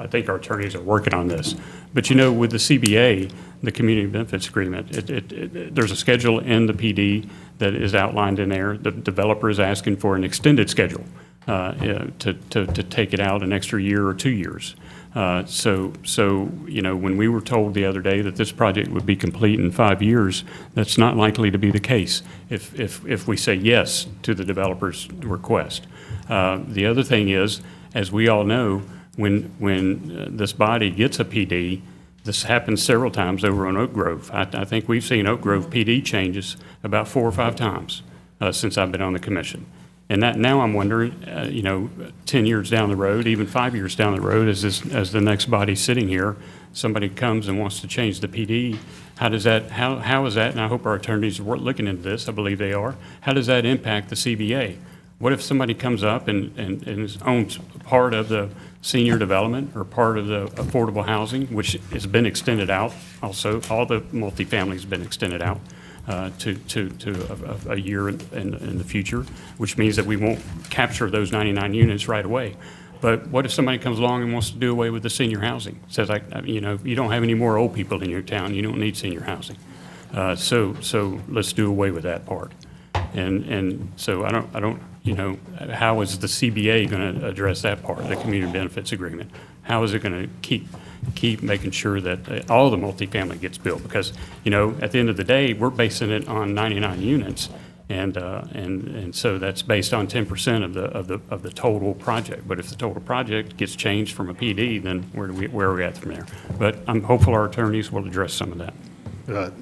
think our attorneys are working on this. But with the CBA, the Community Benefits Agreement, there's a schedule in the PD that is outlined in there. The developer is asking for an extended schedule to take it out an extra year or 2 years. So when we were told the other day that this project would be complete in 5 years, that's not likely to be the case if we say yes to the developer's request. The other thing is, as we all know, when this body gets a PD, This happened several times over on Oak Grove. I think we've seen Oak Grove PD changes about 4 or 5 times since I've been on the commission. And that, now I'm wondering, 10 years down the road, even 5 years down the road, as the next body sitting here, somebody comes and wants to change the PD, how is that, and I hope our attorneys are looking into this, I believe they are, how does that impact the CBA? What if somebody comes up and owns part of the senior development or part of the affordable housing, which has been extended out also, all the multifamily has been extended out to a year in the future, which means that we won't capture those 99 units right away. But what if somebody comes along and wants to do away with the senior housing? Says, you don't have any more old people in your town, you don't need senior housing. So let's do away with that part. And so I don't, how is the CBA going to address that part, the community benefits agreement? How is it going to keep making sure that all the multifamily gets built? Because, at the end of the day, we're basing it on 99 units. And so that's based on 10% of the total project. But if the total project gets changed from a PD, then where are we at from there? But I'm hopeful our attorneys will address some of that.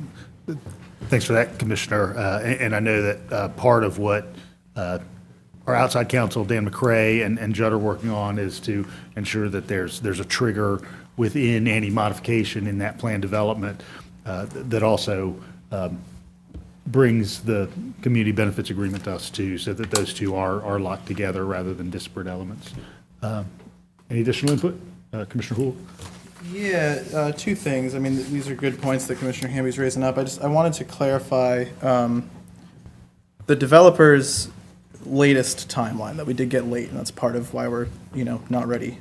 Thanks for that, Commissioner. And I know that part of what our outside counsel, Dan McCrae, and Judd are working on is to ensure that there's a trigger within any modification in that plan development that also brings the community benefits agreement to us too, so that those two are locked together rather than disparate elements. Any additional input? Commissioner Houle? Yeah, 2 things. I mean, these are good points that Commissioner Hamby's raising up. I wanted to clarify the developer's latest timeline that we did get late, and that's part of why we're, not ready.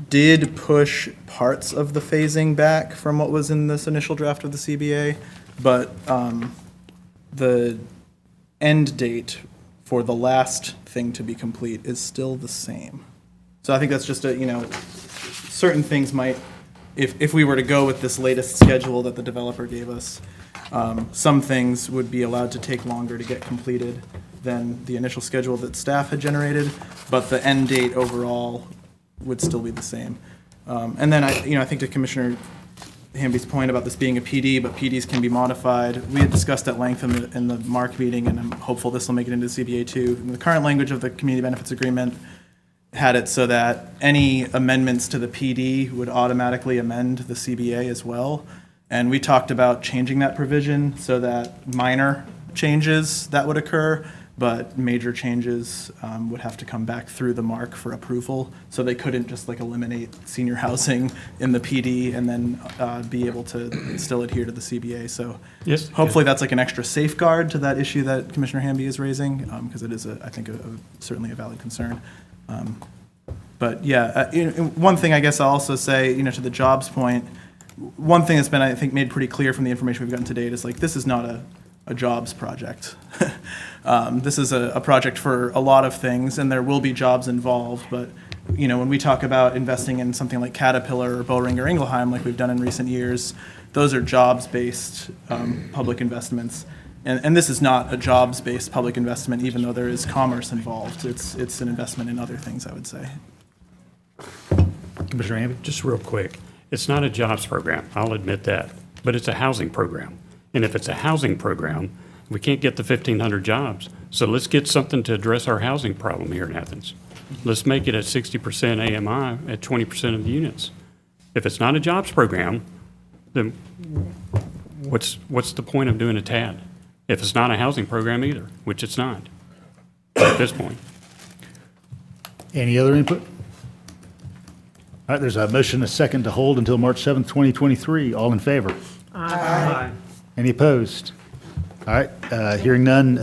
Did push parts of the phasing back from what was in this initial draft of the CBA, but the end date for the last thing to be complete is still the same. So I think that's just certain things might, if we were to go with this latest schedule that the developer gave us, some things would be allowed to take longer to get completed than the initial schedule that staff had generated, but the end date overall would still be the same. And then I think to Commissioner Hamby's point about this being a PD, but PDs can be modified. We had discussed at length in the Mark meeting, and I'm hopeful this will make it into the CBA too. The current language of the community benefits agreement had it so that any amendments to the PD would automatically amend the CBA as well. And we talked about changing that provision so that minor changes that would occur, but major changes would have to come back through the Mark for approval. So they couldn't just eliminate senior housing in the PD and then be able to still adhere to the CBA. So Yes. hopefully that's an extra safeguard to that issue that Commissioner Hamby is raising, because it is, I think, certainly a valid concern. But yeah, one thing I guess I'll also say, to the jobs point, one thing that's been, I think, made pretty clear from the information we've gotten to date is this is not a jobs project. This is a project for a lot of things, and there will be jobs involved. But when we talk about investing in something like Caterpillar or Boehring or Ingelheim, like we've done in recent years, those are jobs-based public investments. And this is not a jobs-based public investment, even though there is commerce involved. It's an investment in other things, I would say. Commissioner Hamby? Just real quick, it's not a jobs program, I'll admit that, but it's a housing program. And if it's a housing program, we can't get the 1,500 jobs. So let's get something to address our housing problem here in Athens. Let's make it at 60% AMI at 20% of the units. If it's not a jobs program, then what's the point of doing a TAD? If it's not a housing program either, which it's not at this point. Any other input? All right, there's a motion, a second to hold until March 7th, 2023. All in favor? Aye. Any opposed? All right, hearing none,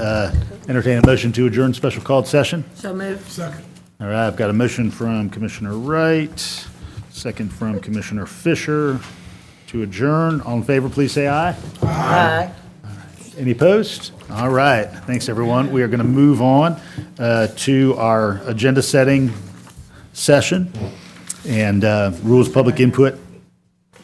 entertain a motion to adjourn special called session. So moved. Second. All right, I've got a motion from Commissioner Wright, second from Commissioner Fisher to adjourn. All in favor, please say aye. Aye. Any opposed? All right, thanks, everyone. We are going to move on to our agenda setting session and rules public input.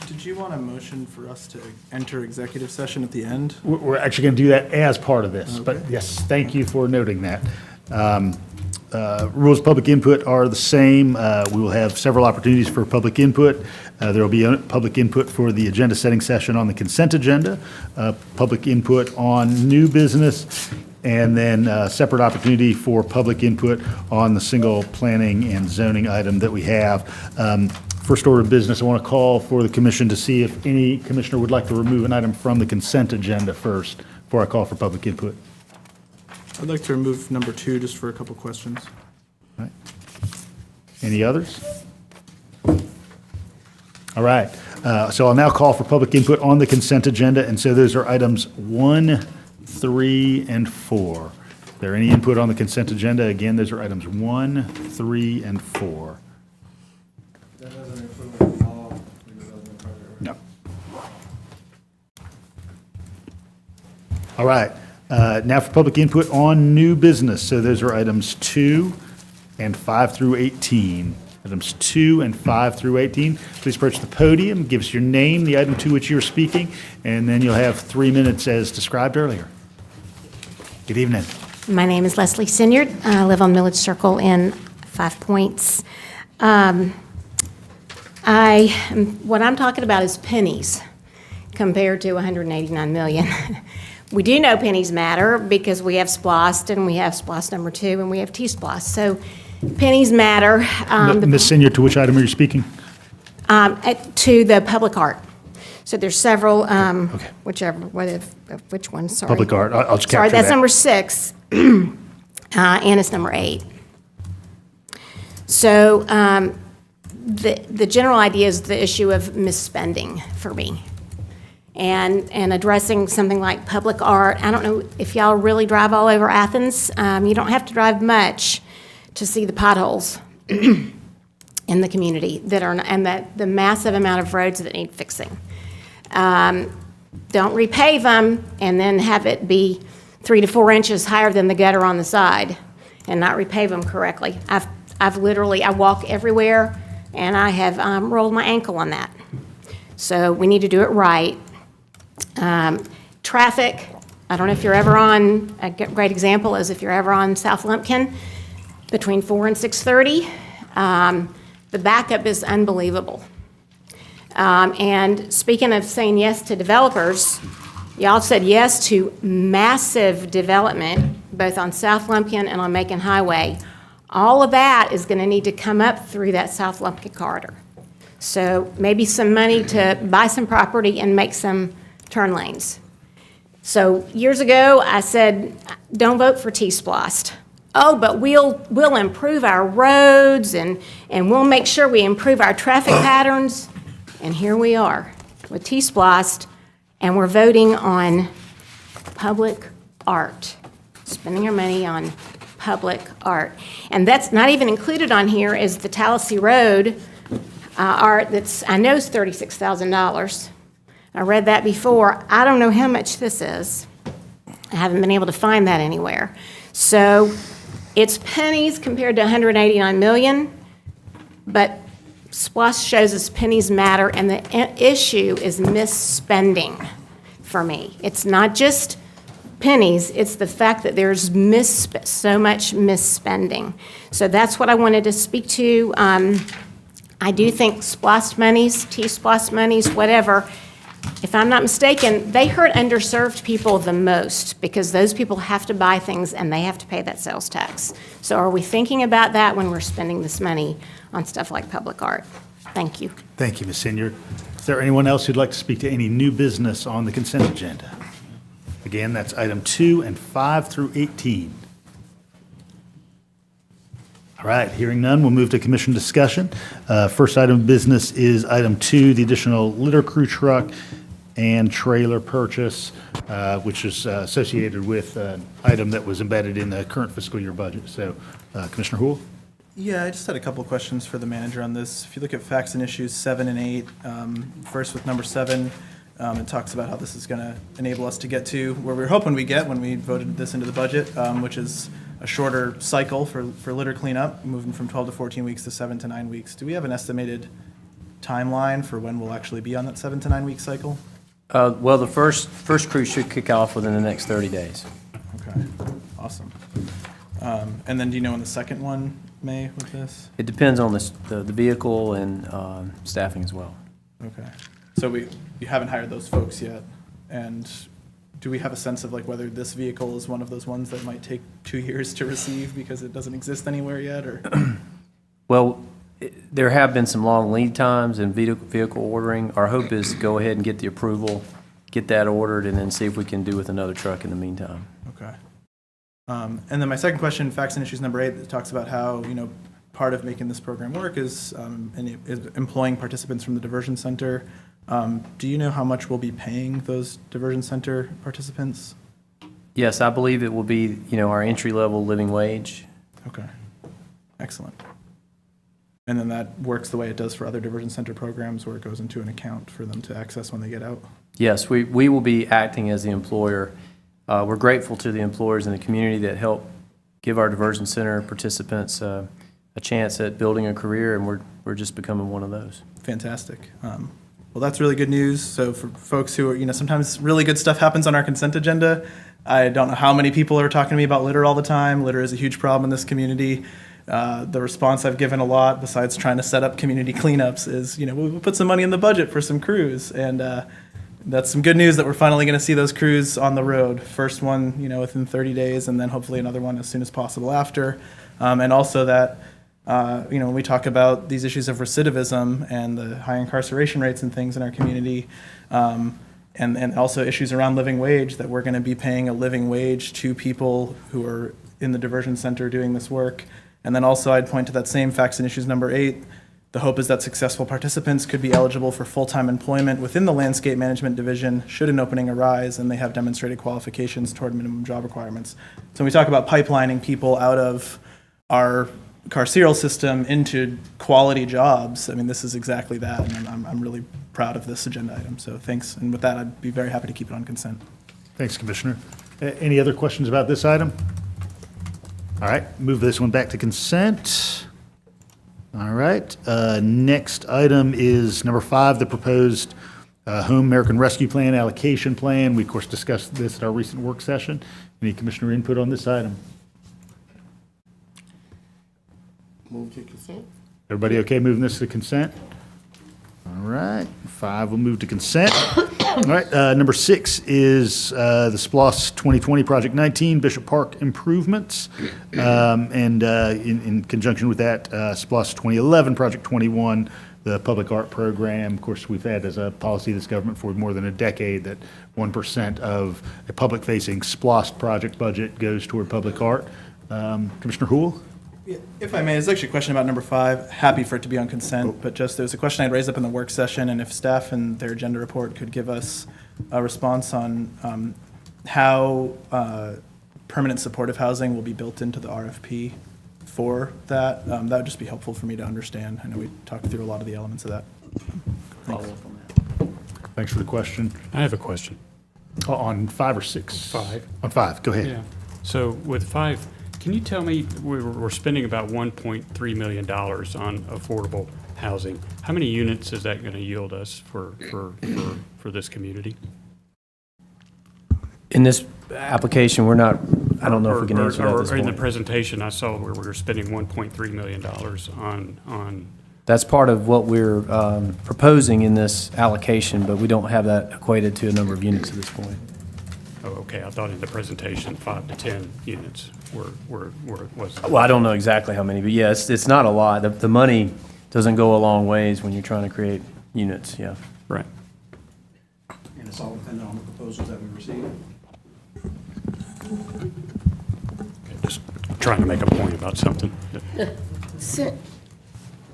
Did you want a motion for us to enter executive session at the end? We're actually going to do that as part of this, but yes, thank you for noting that. rules of public input are the same. We will have several opportunities for public input. There will be public input for the agenda setting session on the consent agenda, public input on new business, and then separate opportunity for public input on the single planning and zoning item that we have. First order of business, I want to call for the commission to see if any commissioner would like to remove an item from the consent agenda first, before I call for public input. I'd like to remove number 2 just for a couple questions. Right. Any others? All right. So I'll now call for public input on the consent agenda, and so those are items 1, 3, and 4. Is there any input on the consent agenda? Again, those are items 1, 3, and 4. No. All right. Now for public input on new business. So those are items 2 and 5 through 18. Items 2 and 5 through 18. Please approach the podium, give us your name, the item to which you're speaking, and then you'll have 3 minutes as described earlier. Good evening. My name is Leslie Sinyard. I live on Millage Circle in 5 Points. What I'm talking about is pennies compared to 189 million. We do know pennies matter because we have SPLOST, and we have SPLOST number 2, and we have T-SPLOST. So pennies matter. Ms. Senior, to which item are you speaking? To the public art. So there's several, which one, sorry. Public art. I'll just capture Sorry, that's that. number 6, and it's number 8. So the general idea is the issue of misspending for me. And addressing something like public art. I don't know if y'all really drive all over Athens. You don't have to drive much to see the potholes in the community and the massive amount of roads that need fixing. Don't repave them and then have it be 3 to 4 inches higher than the gutter on the side and not repave them correctly. I walk everywhere, and I have rolled my ankle on that. So we need to do it right. Traffic, I don't know if you're ever on, a great example is if you're ever on South Lumpkin between 4 and 6:30, the backup is unbelievable. And speaking of saying yes to developers, y'all said yes to massive development, both on South Lumpkin and on Macon Highway. All of that is going to need to come up through that South Lumpkin corridor. So maybe some money to buy some property and make some turn lanes. So years ago, I said, don't vote for T-SPLOST. Oh, but we'll improve our roads and we'll make sure we improve our traffic patterns. And here we are with T-SPLOST, and we're voting on public art, spending our money on public art. And that's not even included on here is the Tallahassee Road art that's, I know is $36,000. I read that before. I don't know how much this is. I haven't been able to find that anywhere. So it's pennies compared to 189 million, but SPLOST shows us pennies matter, and the issue is misspending for me. It's not just pennies, it's the fact that there's so much misspending. So that's what I wanted to speak to. I do think SPLOST monies, T-SPLOST monies, whatever, if I'm not mistaken, they hurt underserved people the most because those people have to buy things and they have to pay that sales tax. So are we thinking about that when we're spending this money on stuff like public art? Thank you. Thank you, Ms. Senior. Is there anyone else who'd like to speak to any new business on the consent agenda? Again, that's item 2 and 5 through 18. All right, hearing none, we'll move to commission discussion. First item of business is item 2, the additional litter crew truck and trailer purchase, which is associated with an item that was embedded in the current fiscal year budget. So, Commissioner Houle? Yeah, I just had a couple of questions for the manager on this. If you look at facts and issues 7 and 8, first with number 7, it talks about how this is going to enable us to get to where we were hoping we'd get when we voted this into the budget, which is a shorter cycle for litter cleanup, moving from 12 to 14 weeks to 7 to 9 weeks. Do we have an estimated timeline for when we'll actually be on that 7 to 9 week cycle? Well, the first crew should kick off within the next 30 days. Okay, awesome. And then do you know when the second one may with this? It depends on the vehicle and staffing as well. Okay. So you haven't hired those folks yet. And do we have a sense of like whether this vehicle is one of those ones that might take 2 years to receive because it doesn't exist anywhere yet, or? Well, there have been some long lead times in vehicle ordering. Our hope is to go ahead and get the approval, get that ordered, and then see if we can do with another truck in the meantime. Okay. And then my second question, facts and issues number 8, that talks about how, part of making this program work is employing participants from the diversion center. Do you know how much we'll be paying those diversion center participants? Yes, I believe it will be, our entry-level living wage. Okay. Excellent. And then that works the way it does for other diversion center programs where it goes into an account for them to access when they get out? Yes, we will be acting as the employer. We're grateful to the employers in the community that help give our diversion center participants a chance at building a career, and we're just becoming one of those. Fantastic. Well, that's really good news. So for folks who are, sometimes really good stuff happens on our consent agenda. I don't know how many people are talking to me about litter all the time. Litter is a huge problem in this community. The response I've given a lot, besides trying to set up community cleanups, is, we'll put some money in the budget for some crews. And that's some good news that we're finally going to see those crews on the road. First one, within 30 days, and then hopefully another one as soon as possible after. And also that, when we talk about these issues of recidivism and the high incarceration rates and things in our community, and also issues around living wage, that we're going to be paying a living wage to people who are in the diversion center doing this work. And then also I'd point to that same facts and issues number 8. The hope is that successful participants could be eligible for full-time employment within the landscape management division should an opening arise and they have demonstrated qualifications toward minimum job requirements. So when we talk about pipelining people out of our carceral system into quality jobs, I mean, this is exactly that, and I'm really proud of this agenda item. So thanks, and with that, I'd be very happy to keep it on consent. Thanks, Commissioner. Any other questions about this item? All right, move this one back to consent. All right, next item is number 5, the proposed Home American Rescue Plan allocation plan. We, of course, discussed this at our recent work session. Any commissioner input on this item? Move to consent. Everybody okay moving this to consent? All right, 5 will move to consent. All right, number 6 is the SPLOST 2020 Project 19 Bishop Park improvements. And in conjunction with that, SPLOST 2011 Project 21, the public art program. Of course, we've had as a policy of this government for more than a decade that 1% of a public-facing SPLOST project budget goes toward public art. Commissioner Houle? Yeah, if I may, there's actually a question about number 5. Happy for it to be on consent, but just there was a question I'd raised up in the work session, and if staff and their agenda report could give us a response on how permanent supportive housing will be built into the RFP for that, that would just be helpful for me to understand. I know we talked through a lot of the elements of that. Thanks. Thanks for the question. I have a question. On 5 or 6? 5. On 5, go ahead. Yeah. So with 5, can you tell me, we're spending about $1.3 million on affordable housing. How many units is that going to yield us for this community? In this application, we're not, I don't know if we can answer that at this Or in the point. presentation, I saw where we were spending $1.3 million on. That's part of what we're proposing in this allocation, but we don't have that equated to a number of units at this point. Oh, okay. I thought in the presentation, 5 to 10 units was. Well, I don't know exactly how many, but yeah, it's not a lot. The money doesn't go a long ways when you're trying to create units, yeah. Right. And it's all dependent on the proposals that we receive. Okay, just trying to make a point about something.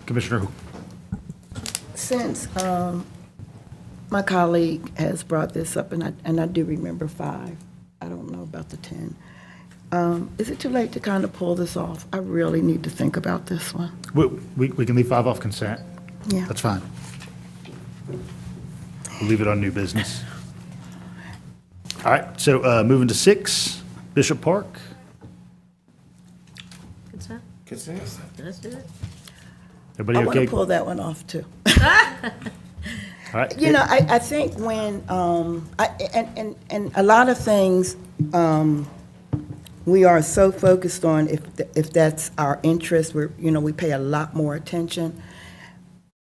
Commissioner Houle? Since my colleague has brought this up, and I do remember 5, I don't know about the 10. Is it too late to kind of pull this off? I really need to think about this one. We can leave 5 off consent. Yeah. That's fine. We'll leave it on new business. All right, so moving to 6, Bishop Park. Consent? Consent. Let's do it. Everybody I want okay? to pull that one off, too. All right. You know, I think when, and a lot of things we are so focused on if that's our interest, we pay a lot more attention.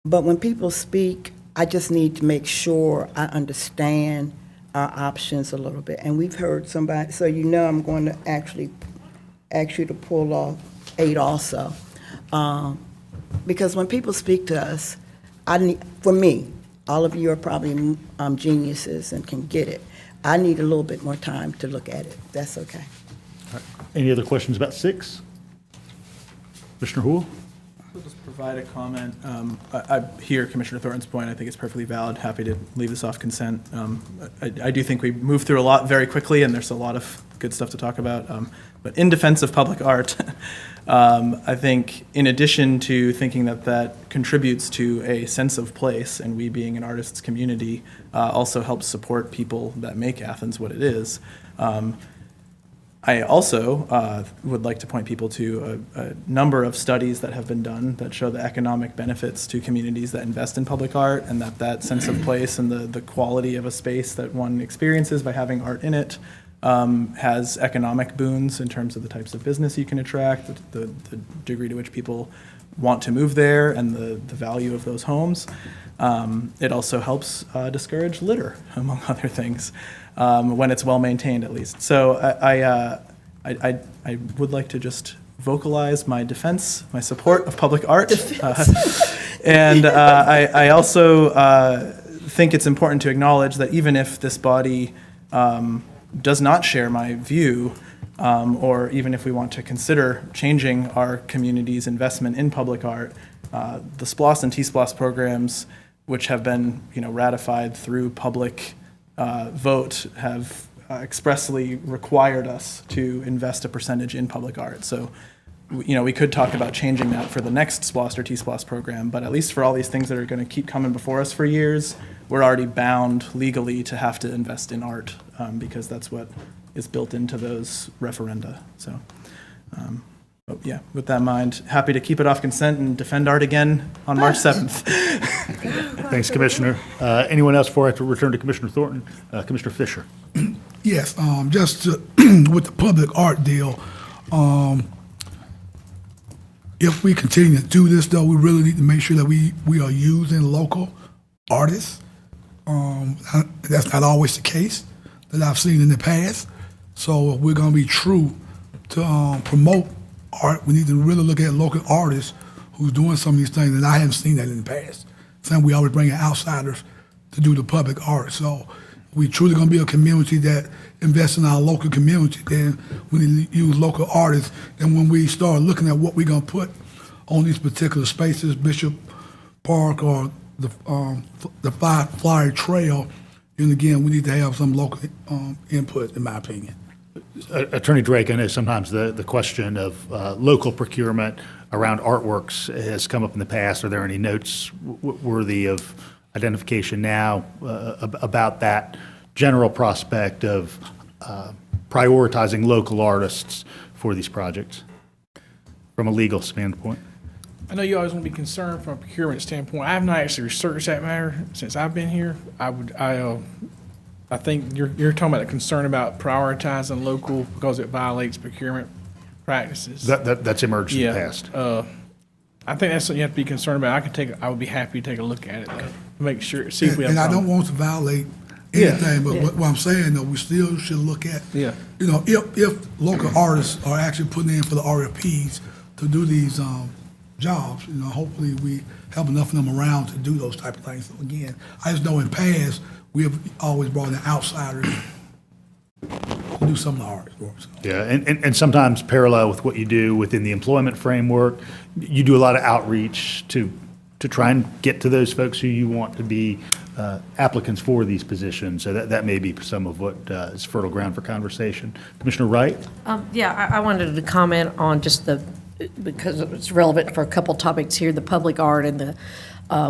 But when people speak, I just need to make sure I understand our options a little bit. And we've heard somebody, so I'm going to actually ask you to pull off 8 also. Because when people speak to us, for me, all of you are probably geniuses and can get it. I need a little bit more time to look at it. That's okay. Any other questions about 6? Commissioner Houle? I'll just provide a comment. I hear Commissioner Thornton's point. I think it's perfectly valid. Happy to leave this off consent. I do think we moved through a lot very quickly, and there's a lot of good stuff to talk about. But in defense of public art, I think in addition to thinking that contributes to a sense of place, and we being an artists community also helps support people that make Athens what it is, I also would like to point people to a number of studies that have been done that show the economic benefits to communities that invest in public art, and that sense of place and the quality of a space that one experiences by having art in it has economic boons in terms of the types of business you can attract, the degree to which people want to move there, and the value of those homes. It also helps discourage litter, among other things, when it's well maintained, at least. So I would like to just vocalize my defense, my support of public art, and I also think it's important to acknowledge that even if this body does not share my view, or even if we want to consider changing our community's investment in public art, the SPLOS and T-SPLOS programs, which have been ratified through public vote, have expressly required us to invest a percentage in public art. So, we could talk about changing that for the next SPLOS or T-SPLOS program, but at least for all these things that are going to keep coming before us for years, we're already bound legally to have to invest in art because that's what is built into those referenda. So, with that in mind, happy to keep it off consent and defend art again on March 7th. Thanks, Commissioner. Anyone else before I have to return to Commissioner Thornton? Commissioner Fisher. Yes, just with the public art deal, if we continue to do this, though, we really need to make sure that we are using local artists. That's not always the case that I've seen in the past. So if we're going to be true to promote art, we need to really look at local artists who's doing some of these things, and I haven't seen that in the past. Saying we always bring in outsiders to do the public art. So we truly going to be a community that invests in our local community, then we need to use local artists. And when we start looking at what we're going to put on these particular spaces, Bishop Park or the Flyer Trail, and again, we need to have some local input, in my opinion. Attorney Drake, I know sometimes the question of local procurement around artworks has come up in the past. Are there any notes worthy of identification now about that general prospect of prioritizing local artists for these projects from a legal standpoint? I know you always want to be concerned from a procurement standpoint. I have not actually researched that matter since I've been here. I think you're talking about the concern about prioritizing local because it violates procurement practices. That's emerged in the past. I think that's something you have to be concerned about. I would be happy to take a look at it, though, to make sure, see if we have. And I don't want to violate anything, but what I'm saying, though, we still should look at, if local artists are actually putting in for the RFPs to do these jobs, hopefully we have enough of them around to do those type of things. So again, I just know in past, we have always brought in outsiders to do some of the art for us. Yeah, and sometimes parallel with what you do within the employment framework, you do a lot of outreach to try and get to those folks who you want to be applicants for these positions. So that may be some of what is fertile ground for conversation. Commissioner Wright? I wanted to comment on just because it's relevant for a couple topics here, the public art and the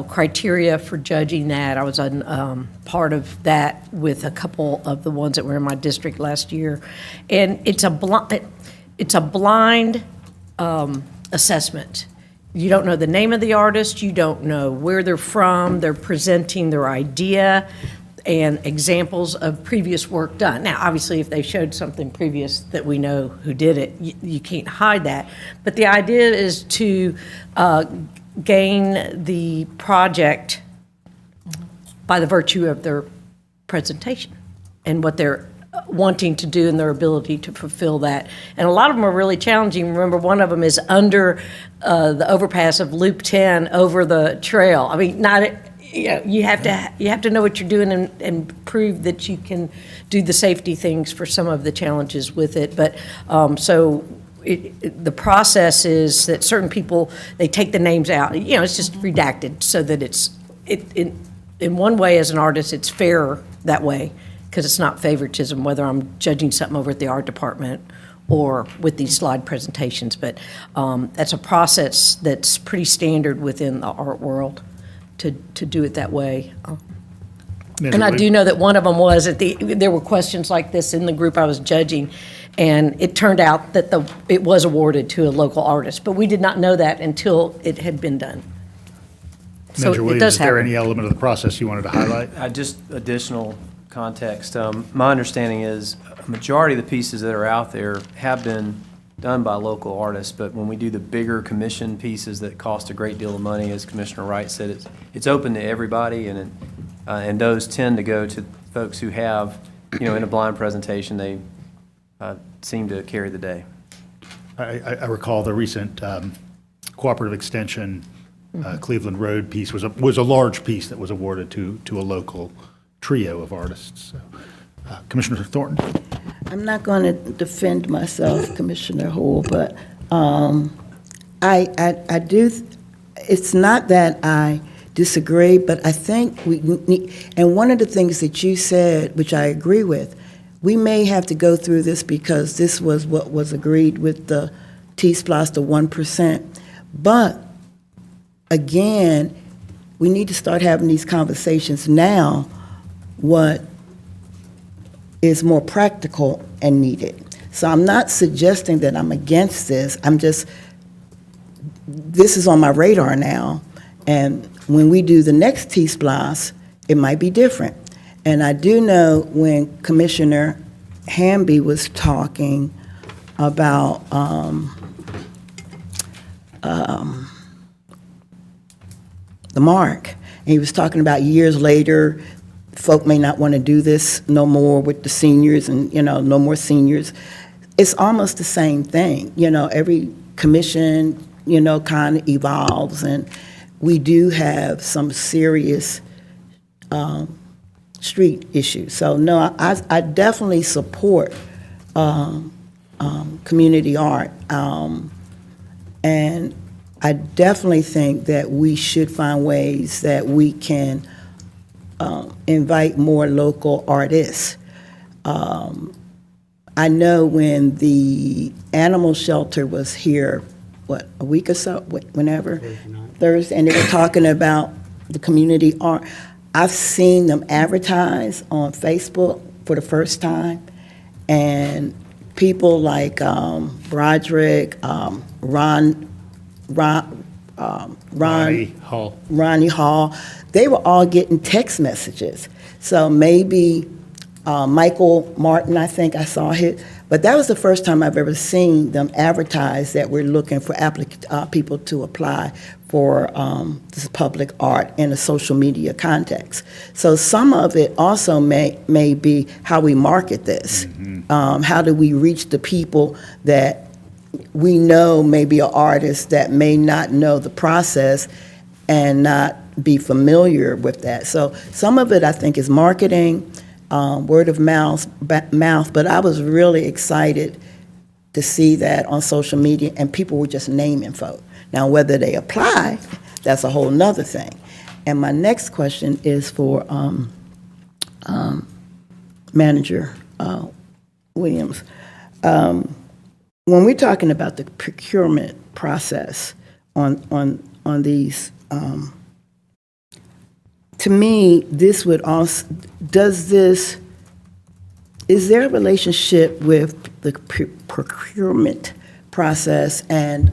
criteria for judging that. I was on part of that with a couple of the ones that were in my district last year, and it's a blind assessment. You don't know the name of the artist. You don't know where they're from. They're presenting their idea. and examples of previous work done. Now, obviously, if they showed something previous that we know who did it, you can't hide that. But the idea is to gain the project by the virtue of their presentation and what they're wanting to do and their ability to fulfill that. And a lot of them are really challenging. Remember, one of them is under the overpass of Loop 10 over the trail. I mean, you have to know what you're doing and prove that you can do the safety things for some of the challenges with it. But the process is that certain people, they take the names out. It's just redacted so that in one way, as an artist, it's fairer that way, because it's not favoritism, whether I'm judging something over at the art department or with these slide presentations. But that's a process that's pretty standard within the art world to do it that way. And I do know that one of them was there were questions like this in the group I was judging, and it turned out that it was awarded to a local artist, but we did not know that until it had been done. So Manager it Williams, does is there happen. any element of the process you wanted to highlight? Just additional context. My understanding is a majority of the pieces that are out there have been done by local artists, but when we do the bigger commission pieces that cost a great deal of money, as Commissioner Wright said, it's open to everybody, and those tend to go to folks who have, in a blind presentation, they seem to carry the day. I recall the recent cooperative extension Cleveland Road piece was a large piece that was awarded to a local trio of artists. So, Commissioner Thornton? I'm not going to defend myself, Commissioner Hull, but I do, it's not that I disagree, but I think we need, and one of the things that you said, which I agree with, we may have to go through this because this was what was agreed with the T-SPLOS, the 1%. But again, we need to start having these conversations now, what is more practical and needed. So I'm not suggesting that I'm against this. This is on my radar now. And when we do the next T-SPLOS, it might be different. And I do know when Commissioner Hamby was talking about the mark, and he was talking about years later, folk may not want to do this no more with the seniors and, no more seniors. It's almost the same thing. Every commission, kind of evolves, and we do have some serious street issues. So, no, I definitely support community art, and I definitely think that we should find ways that we can invite more local artists. I know when the animal shelter was here, a week or so, whenever? Thursday, and they were talking about the community art. I've seen them advertise on Facebook for the first time, and people like Broderick, Ronnie Hall, they were all getting text messages. So maybe Michael Martin, I think I saw it, but that was the first time I've ever seen them advertise that we're looking for people to apply for this public art in a social media context. So some of it also may be how we market this. How do we reach the people that we know may be an artist that may not know the process and not be familiar with that. So some of it I think is marketing, word of mouth, but I was really excited to see that on social media, and people were just naming folk. Now, whether they apply, that's a whole nother thing. And my next question is for Manager Williams. When we're talking about the procurement process on these, to me, this would also, is there a relationship with the procurement process and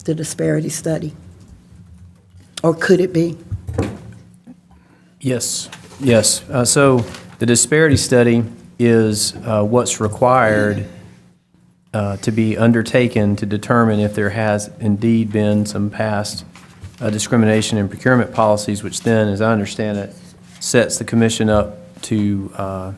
the disparity study? Or could it be? Yes, yes. So the disparity study is what's required to be undertaken to determine if there has indeed been some past discrimination in procurement policies, which then, as I understand it, sets the commission up to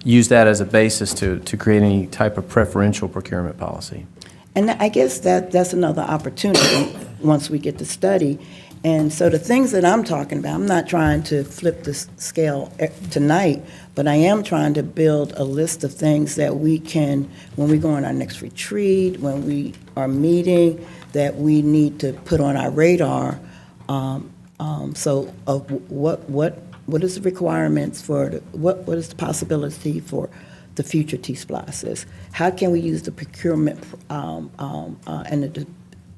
use that as a basis to create any type of preferential procurement policy. And I guess that's another opportunity once we get to study. And so the things that I'm talking about, I'm not trying to flip the scale tonight, but I am trying to build a list of things that we can, when we go on our next retreat, when we are meeting, that we need to put on our radar. So of what is the requirements for, what is the possibility for the future T-SPLOSs? How can we use the procurement and the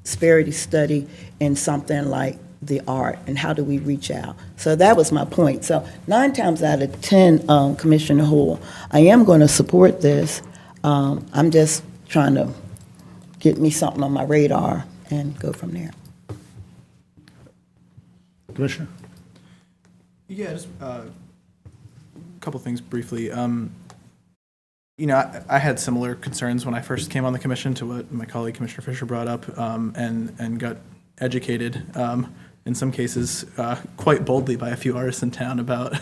disparity study in something like the art, and how do we reach out? So that was my point. So 9 times out of 10, Commissioner Hull, I am going to support this. I'm just trying to get me something on my radar and go from there. Commissioner? Yeah, just a couple things briefly. You know, I had similar concerns when I first came on the commission to what my colleague Commissioner Fisher brought up, and got educated in some cases quite boldly by a few artists in town about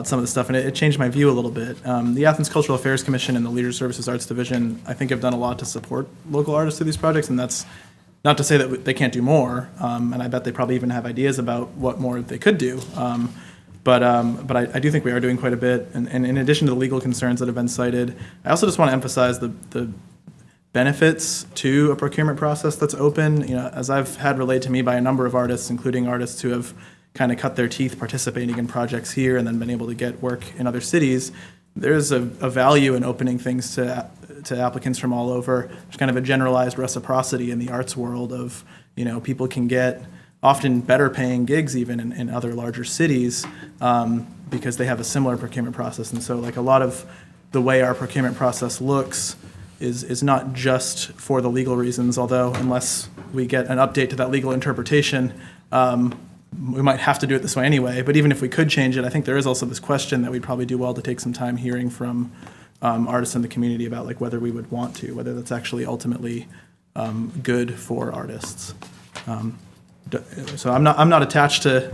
some of the stuff, and it changed my view a little bit. The Athens Cultural Affairs Commission and the Leisure Services Arts Division, I think, have done a lot to support local artists through these projects, and that's not to say that they can't do more, and I bet they probably even have ideas about what more they could do. But I do think we are doing quite a bit, and in addition to the legal concerns that have been cited, I also just want to emphasize the benefits to a procurement process that's open. You know, as I've had relayed to me by a number of artists, including artists who have kind of cut their teeth participating in projects here and then been able to get work in other cities, there's a value in opening things to applicants from all over. There's kind of a generalized reciprocity in the arts world of, you know, people can get often better paying gigs even in other larger cities because they have a similar procurement process. And so like a lot of the way our procurement process looks is not just for the legal reasons, although unless we get an update to that legal interpretation, we might have to do it this way anyway. But even if we could change it, I think there is also this question that we'd probably do well to take some time hearing from artists in the community about like whether we would want to, whether that's actually ultimately good for artists. So I'm not attached to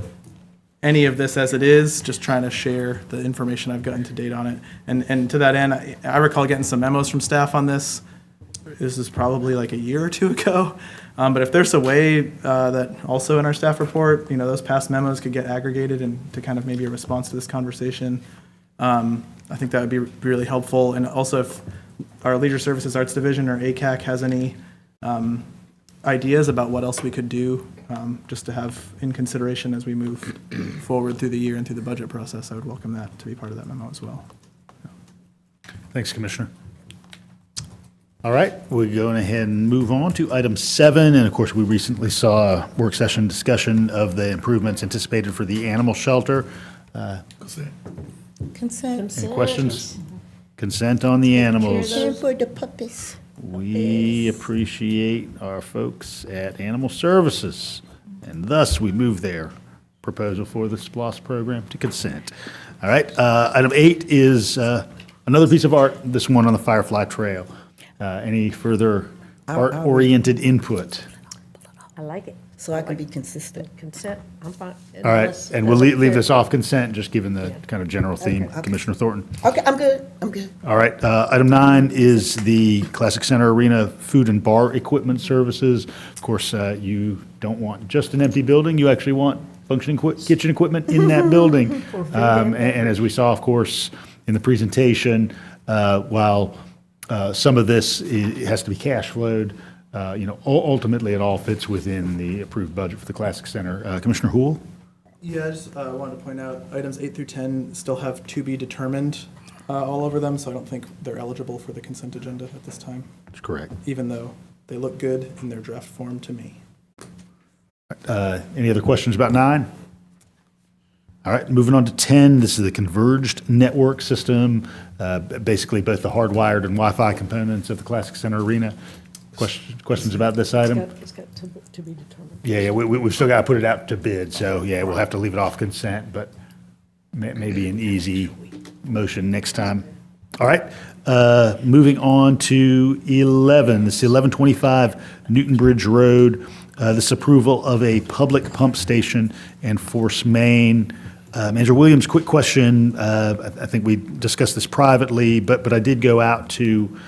any of this as it is, just trying to share the information I've gotten to date on it. And to that end, I recall getting some memos from staff on this. This is probably like a year or two ago. But if there's a way that also in our staff report, you know, those past memos could get aggregated and to kind of maybe a response to this conversation, I think that would be really helpful. And also if our Leisure Services Arts Division or ACAC has any ideas about what else we could do just to have in consideration as we move forward through the year and through the budget process, I would welcome that to be part of that memo as well. Thanks, Commissioner. All right, we're going ahead and move on to item 7. And of course, we recently saw a work session discussion of the improvements anticipated for the animal shelter. Consent. Any questions? Consent on the animals. And for the puppies. We appreciate our folks at Animal Services, and thus we move their proposal for the SPLOS program to consent. All right, item 8 is another piece of art, this one on the Firefly Trail. Any further art-oriented input? I like it. So I can be consistent. Consent, I'm fine. All right, and we'll leave this off consent, just given the kind of general theme. Okay. Commissioner Thornton? Okay, I'm good. All right, item 9 is the Classic Center Arena food and bar equipment services. Of course, you don't want just an empty building, you actually want functioning kitchen equipment in that building. And as we saw, of course, in the presentation, while some of this has to be cash flowed, you know, ultimately it all fits within the approved budget for the Classic Center. Commissioner Houle? Yeah, I just wanted to point out items 8 through 10 still have to be determined all over them, so I don't think they're eligible for the consent agenda at this time. That's correct. Even though they look good in their draft form to me. Any other questions about 9? All right, moving on to 10. This is the converged network system, basically both the hardwired and Wi-Fi components of the Classic Center Arena. Questions about this item? It's got to be determined. Yeah, we've still got to put it out to bid, so yeah, we'll have to leave it off consent, but maybe an easy motion next time. All right, moving on to 11. This is 1125 Newton Bridge Road. This approval of a public pump station and force main. Manager Williams, quick question. I think we discussed this privately, but I did go out to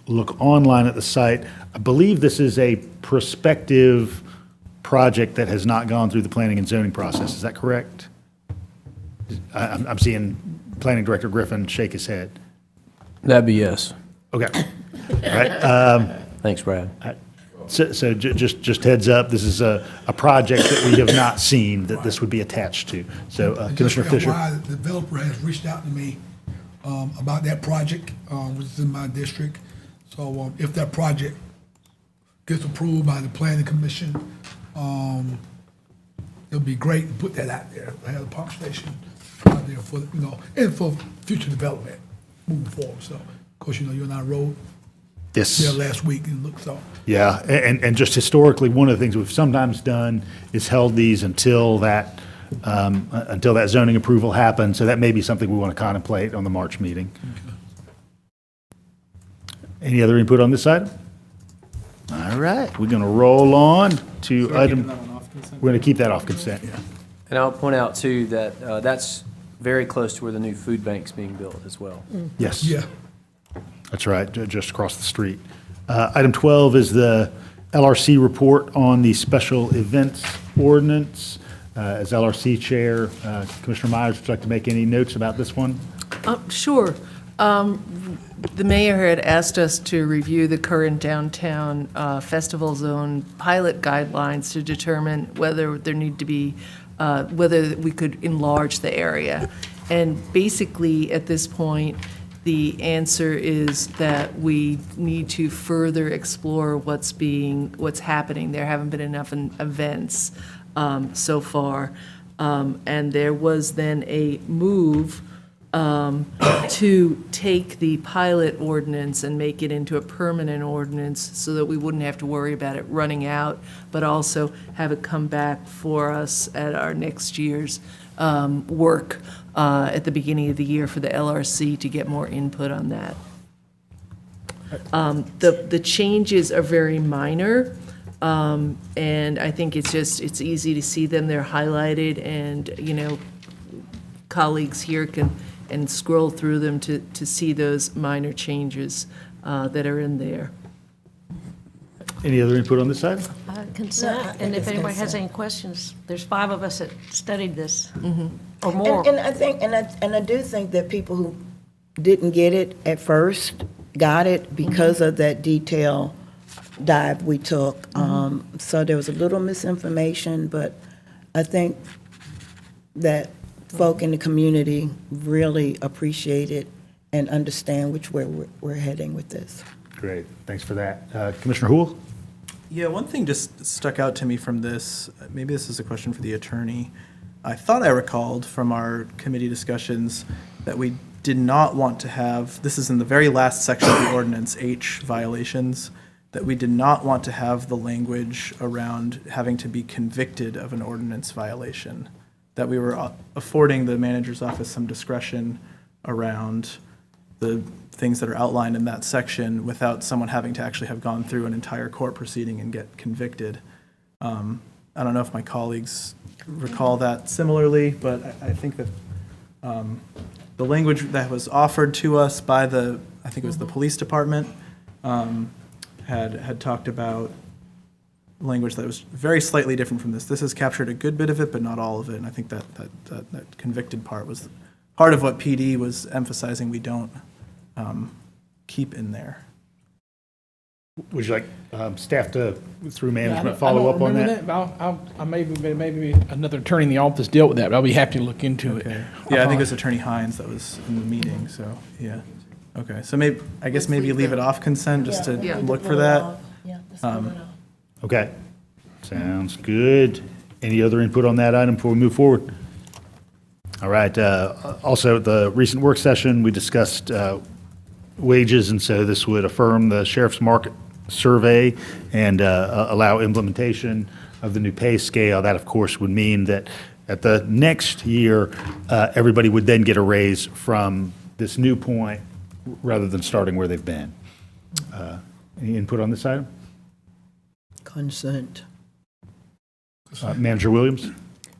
look online at the site. I believe this is a prospective project that has not gone through the planning and zoning process. Is that correct? I'm seeing Planning Director Griffin shake his head. That'd be yes. Okay. All right. Thanks, Brad. So just heads up, this is a project that we have not seen that this would be attached to. So Commissioner Fisher. Why the developer has reached out to me about that project, which is in my district. So if that project gets approved by the planning commission, it'll be great to put that out there. Have a pump station out there for, and for future development moving forward. So, of course, you're on our road. Yes. There last week and looked so. Yeah, and just historically, one of the things we've sometimes done is held these until that zoning approval happens. So that may be something we want to contemplate on the March meeting. Any other input on this item? All right, we're going to roll on to item. We're going to keep that off consent. Yeah. And I'll point out, too, that that's very close to where the new food bank's being built as well. Yes. Yeah. That's right, just across the street. Item 12 is the LRC report on the special events ordinance. As LRC Chair, Commissioner Myers, would you like to make any notes about this one? Sure. The mayor had asked us to review the current downtown festival zone pilot guidelines to determine whether there need to be, whether we could enlarge the area. And basically, at this point, the answer is that we need to further explore what's happening. There haven't been enough events so far. And there was then a move to take the pilot ordinance and make it into a permanent ordinance so that we wouldn't have to worry about it running out, but also have it come back for us at our next year's work at the beginning of the year for the LRC to get more input on that. The changes are very minor, and I think it's easy to see them. They're highlighted, and colleagues here can scroll through them to see those minor changes that are in there. Any other input on this item? Consent, and if anybody has any questions, there's 5 of us that studied this, or more. And I do think that people who didn't get it at first got it because of that detail dive we took. So there was a little misinformation, but I think that folk in the community really appreciate it and understand which way we're heading with this. Great, thanks for that. Commissioner Houle? Yeah, one thing just stuck out to me from this, maybe this is a question for the attorney. I thought I recalled from our committee discussions that we did not want to have, this is in the very last section of the ordinance, H, violations, that we did not want to have the language around having to be convicted of an ordinance violation, that we were affording the manager's office some discretion around the things that are outlined in that section without someone having to actually have gone through an entire court proceeding and get convicted. I don't know if my colleagues recall that similarly, but I think that the language that was offered to us by I think it was the police department, had talked about language that was very slightly different from this. This has captured a good bit of it, but not all of it, and I think that convicted part was part of what PD was emphasizing we don't keep in there. Would you like staff to, through management, follow up on that? I don't remember that, but maybe another attorney in the office dealt with that, but I'll be happy to look into it. Yeah, I think it was Attorney Haines that was in the meeting, so, yeah. Okay, so I guess maybe leave it off consent just to look for that. Okay, sounds good. Any other input on that item before we move forward? All right, also, at the recent work session, we discussed wages, and so this would affirm the sheriff's market survey and allow implementation of the new pay scale. That, of course, would mean that At the next year, everybody would then get a raise from this new point rather than starting where they've been. Any input on this item? Consent. Manager Williams?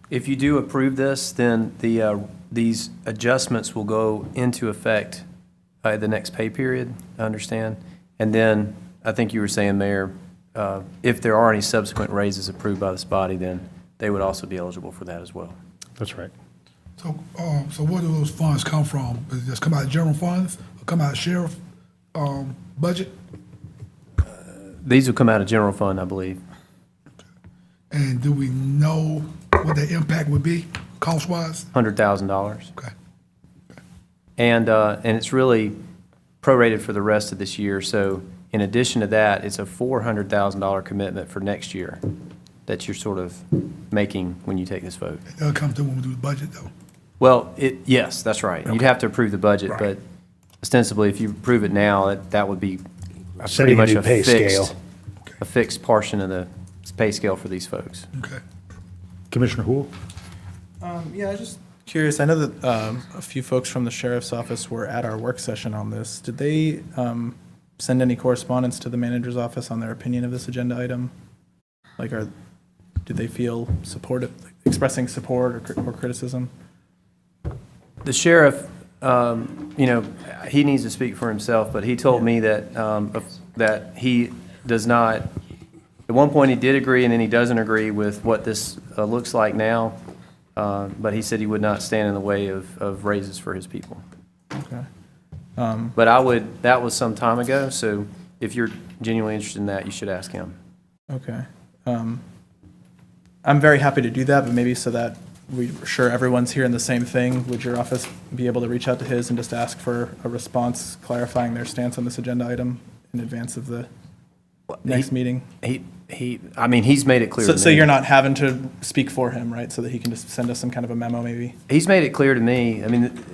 If you do approve this, then these adjustments will go into effect the next pay period, I understand. And then, I think you were saying, Mayor, if there are any subsequent raises approved by this body, then they would also be eligible for that as well. That's right. So, so where do those funds come from? Does it just come out of general funds or come out of sheriff, budget? These will come out of general fund, I believe. And do we know what the impact would be, cost-wise? $100,000. Okay. And it's really prorated for the rest of this year. So in addition to that, it's a $400,000 commitment for next year that you're sort of making when you take this vote. That'll come through when we do the budget, though. Well, yes, that's right. You'd have to approve the budget, but ostensibly, if you approve it now, that would be pretty Setting a much new pay scale. a fixed portion of the pay scale for these folks. Okay. Commissioner Houle? Yeah, I was just curious. I know that a few folks from the sheriff's office were at our work session on this. Did they send any correspondence to the manager's office on their opinion of this agenda item? Like, did they feel supportive, expressing support or criticism? The sheriff, he needs to speak for himself, but he told me that, that he does not, at one point he did agree and then he doesn't agree with what this looks like now, but he said he would not stand in the way of raises for his people. Okay. But that was some time ago, so if you're genuinely interested in that, you should ask him. Okay. I'm very happy to do that, but maybe so that we're sure everyone's hearing the same thing, would your office be able to reach out to his and just ask for a response clarifying their stance on this agenda item in advance of the next meeting? He's made it clear to me. So you're not having to speak for him, right? So that he can just send us some kind of a memo, maybe? He's made it clear to me. I mean,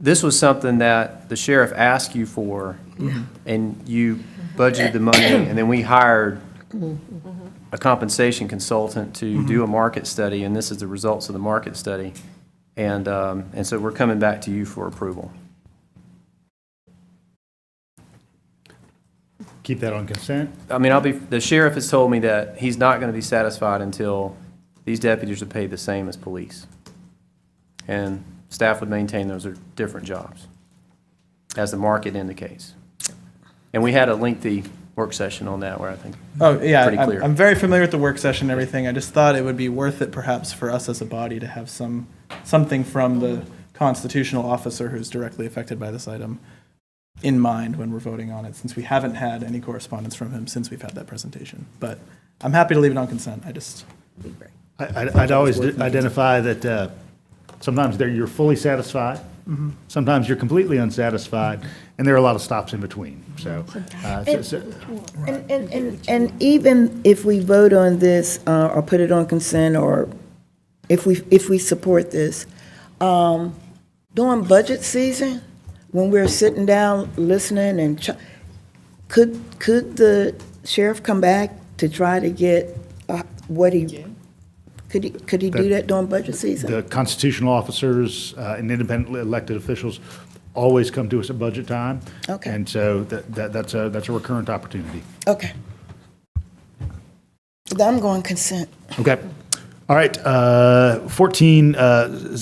this was something that the sheriff asked you for, and you budgeted the money, and then we hired a compensation consultant to do a market study, and this is the results of the market study. And so we're coming back to you for approval. Keep that on consent? I mean, the sheriff has told me that he's not going to be satisfied until these deputies are paid the same as police. And staff would maintain those are different jobs, as the market indicates. And we had a lengthy work session on that where I think pretty clear. I'm very familiar with the work session and everything. I just thought it would be worth it perhaps for us as a body to have something from the constitutional officer who's directly affected by this item in mind when we're voting on it, since we haven't had any correspondence from him since we've had that presentation. But I'm happy to leave it on consent. I'd always identify that sometimes you're fully satisfied, sometimes you're completely unsatisfied, and there are a lot of stops in between. So, And even if we vote on this or put it on consent, or if we support this, during budget season, when we're sitting down listening and could the sheriff come back to try to get what he could he do that during budget season? The constitutional officers and independently elected officials always come to us at budget time. Okay. And so that's a recurrent opportunity. Okay. I'm going consent. Okay. All right. 14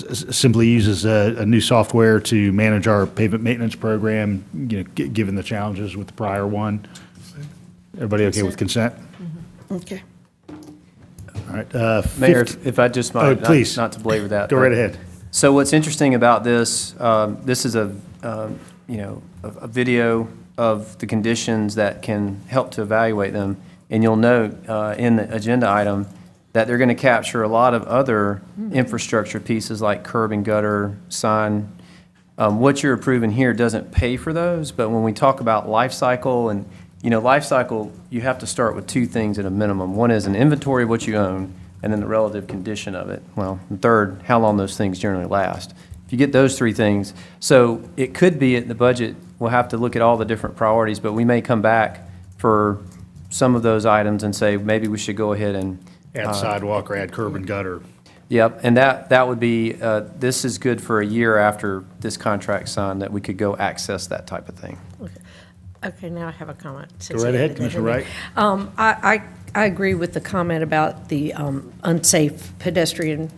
simply uses a new software to manage our pavement maintenance program, given the challenges with the prior one. Everybody okay with consent? Okay. All right. Mayor, if I just might, please. not to belabor that. Go right ahead. So what's interesting about this, this is a video of the conditions that can help to evaluate them. And you'll note in the agenda item that they're going to capture a lot of other infrastructure pieces like curb and gutter, sign. What you're approving here doesn't pay for those, but when we talk about life cycle and life cycle, you have to start with two things at a minimum. One is an inventory of what you own, and then the relative condition of it. Well, and third, how long those things generally last. If you get those three things, so it could be at the budget, we'll have to look at all the different priorities, but we may come back for some of those items and say maybe we should go ahead and Add sidewalk or add curb and gutter. Yep, and that would be, this is good for a year after this contract's signed, that we could go access that type of thing. Okay, now I have a comment. Go right ahead, Commissioner Wright. I agree with the comment about the unsafe pedestrian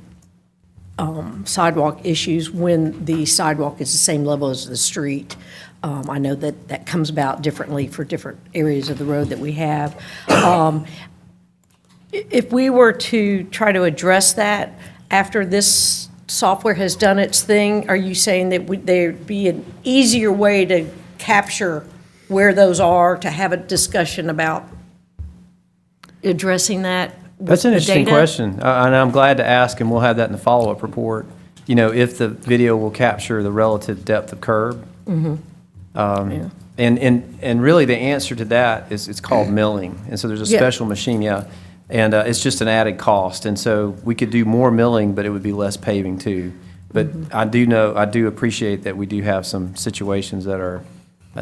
sidewalk issues when the sidewalk is the same level as the street. I know that comes about differently for different areas of the road that we have. If we were to try to address that after this software has done its thing, are you saying that there'd be an easier way to capture where those are, to have a discussion about addressing that with That's an the interesting data? question, and I'm glad to ask, and we'll have that in the follow-up report. You know, if the video will capture the relative depth of curb. Yeah. And really, the answer to that is, it's called milling. And so there's a Yeah. special machine, yeah. And it's just an added cost. And so we could do more milling, but it would be less paving too. But I do appreciate that we do have some situations that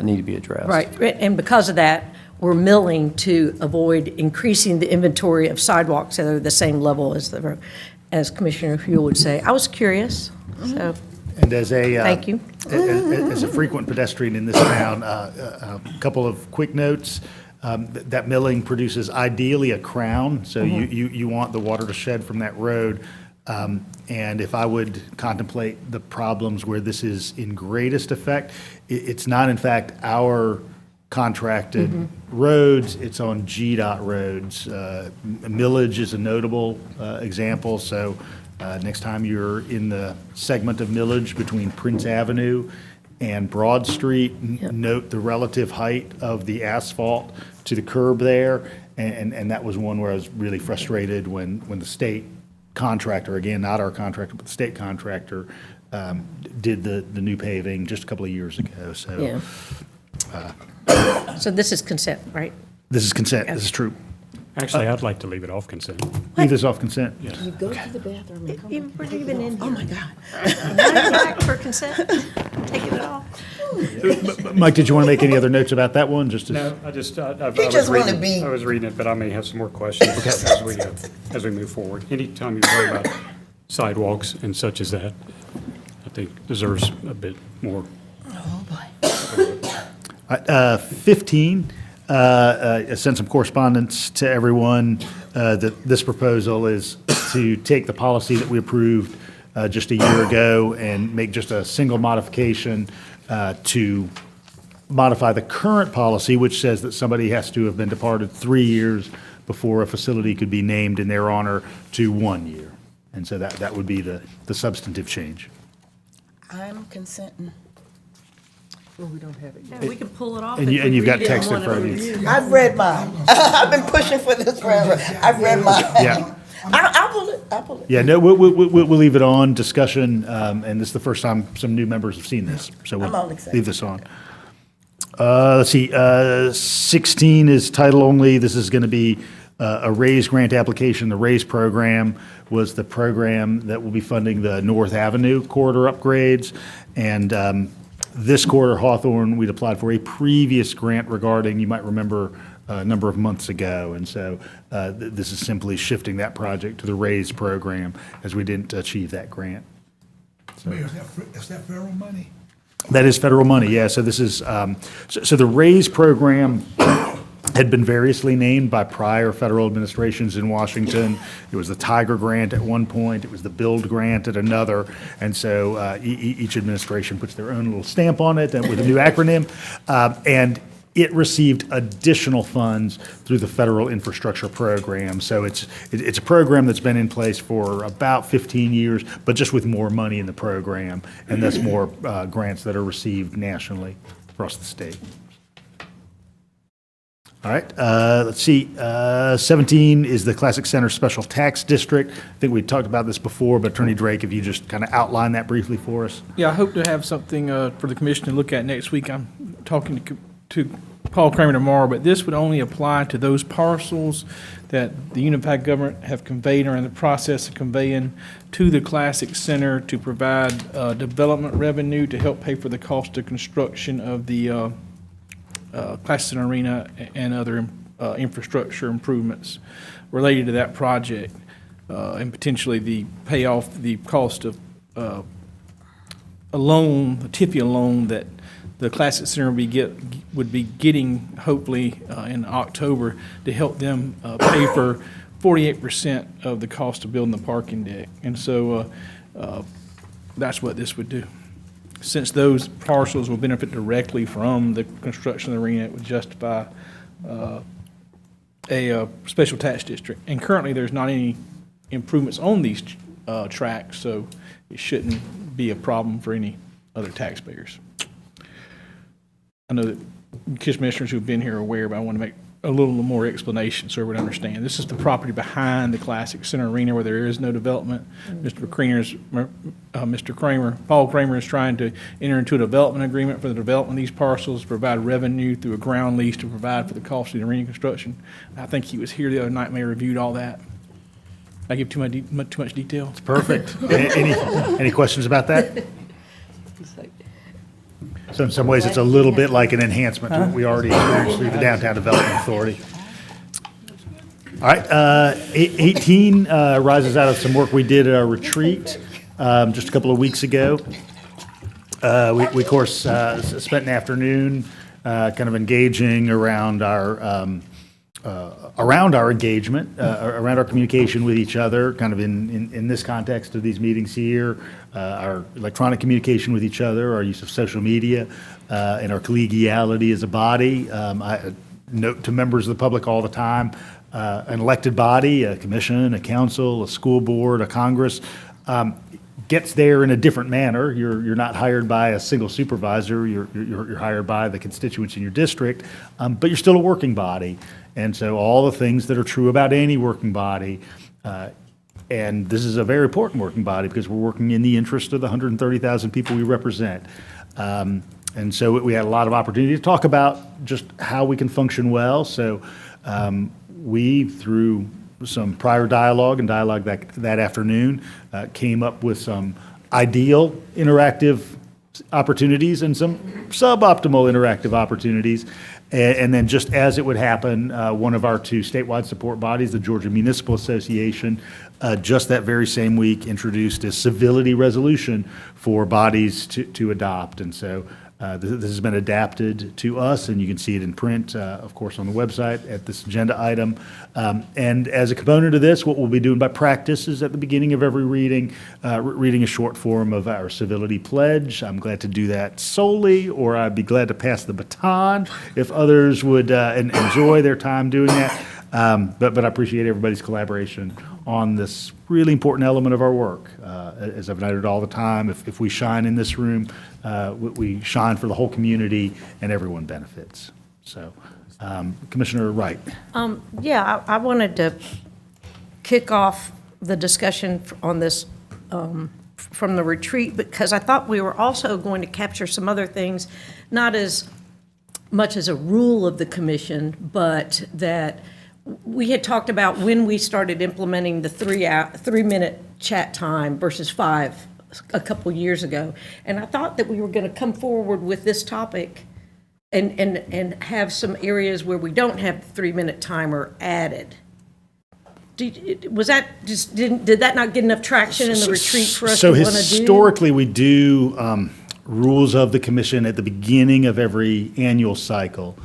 need to be addressed. Right, and because of that, we're milling to avoid increasing the inventory of sidewalks that are the same level as the road, as Commissioner Huell would say. I was curious, so, And as a thank you. As a frequent pedestrian in this town, a couple of quick notes. That milling produces ideally a crown, so you want the water to shed from that road. And if I would contemplate the problems where this is in greatest effect, it's not in fact our contracted roads, it's on GDOT roads. Millage is a notable example, so next time you're in the segment of millage between Prince Avenue and Broad Street, note the relative height of the asphalt to the curb there, and that was one where I was really frustrated when the state contractor, again, not our contractor, but the state contractor, did the new paving just a couple of years ago, so. Yeah. So this is consent, right? This is consent, this is true. Actually, I'd like to leave it off consent. Leave this off consent. Yes. You go to the bathroom and come back. We're not even in here. Oh, my God. Now you're back for consent, taking it off. Mike, did you want to make any other notes about that one, just as? No, I just, I just wanna be- I was reading it, but I may have some more questions as we move forward. Anytime you worry about sidewalks and such as that, I think deserves a bit more. Oh, boy. 15, I sent some correspondence to everyone that this proposal is to take the policy that we approved just a year ago and make just a single modification to modify the current policy, which says that somebody has to have been departed 3 years before a facility could be named in their honor, to 1 year. And so that would be the substantive change. I'm consenting. Well, we don't have it yet. We can pull it off. And if we you've got read it text in one front of at a you. time. I've read mine. I've been pushing for this forever. I've read mine. Yeah. I'll pull it. I'll pull it. Yeah, no, we'll leave it on discussion, and this is the first time some new members have seen this, so I'm all we'll excited. leave this on. Let's see, 16 is title only. This is going to be a RAISE grant application. The RAISE program was the program that will be funding the North Avenue corridor upgrades, and this corridor, Hawthorne, we'd applied for a previous grant regarding, you might remember, a number of months ago, and so this is simply shifting that project to the RAISE program, as we didn't achieve that grant. Mayor, is that federal money? That is federal money, yeah. So this is, so the RAISE program had been variously named by prior federal administrations in Washington. It was the Tiger Grant at one point, it was the Build Grant at another, and so each administration puts their own little stamp on it with a new acronym. And it received additional funds through the Federal Infrastructure Program. So it's a program that's been in place for about 15 years, but just with more money in the program, and thus more grants that are received nationally across the state. All right, let's see, 17 is the Classic Center Special Tax District. I think we talked about this before, but Attorney Drake, if you just kind of outline that briefly for us. Yeah, I hope to have something for the commission to look at next week. I'm talking to Paul Kramer tomorrow, but this would only apply to those parcels that the unified government have conveyed or are in the process of conveying to the Classic Center to provide development revenue to help pay for the cost of construction of the Classic Center Arena and other infrastructure improvements related to that project. and potentially pay off the cost of a loan, a TIFIA loan that the Classic Center would be getting hopefully in October to help them pay for 48% of the cost of building the parking deck. And so that's what this would do. Since those parcels will benefit directly from the construction of the arena, it would justify a special tax district. And currently, there's not any improvements on these tracks, so it shouldn't be a problem for any other taxpayers. I know that commissioners who've been here are aware, but I want to make a little more explanation so everyone understands. This is the property behind the Classic Center Arena where there is no development. Paul Kramer is trying to enter into a development agreement for the development of these parcels, provide revenue through a ground lease to provide for the cost of the arena construction. I think he was here the other night, may have reviewed all that. I give too much detail? It's perfect. Any questions about that? So in some ways, it's a little bit like an enhancement to what we already experienced through the Downtown Development Authority. All right, 18 rises out of some work we did at our retreat just a couple of weeks ago. We of course, spent an afternoon kind of engaging around our engagement, around our communication with each other, kind of in this context of these meetings here, our electronic communication with each other, our use of social media, and our collegiality as a body. I note to members of the public all the time, an elected body, a commission, a council, a school board, a Congress, gets there in a different manner. You're not hired by a single supervisor. You're hired by the constituents in your district, but you're still a working body. And so all the things that are true about any working body, and this is a very important working body because we're working in the interest of the 130,000 people we represent. And so we had a lot of opportunity to talk about just how we can function well. So we, through some prior dialogue and dialogue that afternoon, came up with some ideal interactive opportunities and some suboptimal interactive opportunities. And then just as it would happen, one of our two statewide support bodies, the Georgia Municipal Association, just that very same week introduced a civility resolution for bodies to adopt. And so this has been adapted to us, and you can see it in print, of course, on the website at this agenda item. And as a component of this, what we'll be doing by practice is at the beginning of every reading, reading a short form of our civility pledge. I'm glad to do that solely, or I'd be glad to pass the baton if others would enjoy their time doing that. But I appreciate everybody's collaboration on this really important element of our work. As I've noted all the time, if we shine in this room, we shine for the whole community and everyone benefits. So, Commissioner Wright. Yeah, I wanted to kick off the discussion on this from the retreat because I thought we were also going to capture some other things, not as much as a rule of the commission, but that we had talked about when we started implementing the 3-minute chat time versus 5 a couple years ago. And I thought that we were going to come forward with this topic and have some areas where we don't have the 3-minute timer added. Was that just, did that not get enough traction in the retreat for us to want to do? So historically, we do rules of the commission at the beginning of every annual cycle.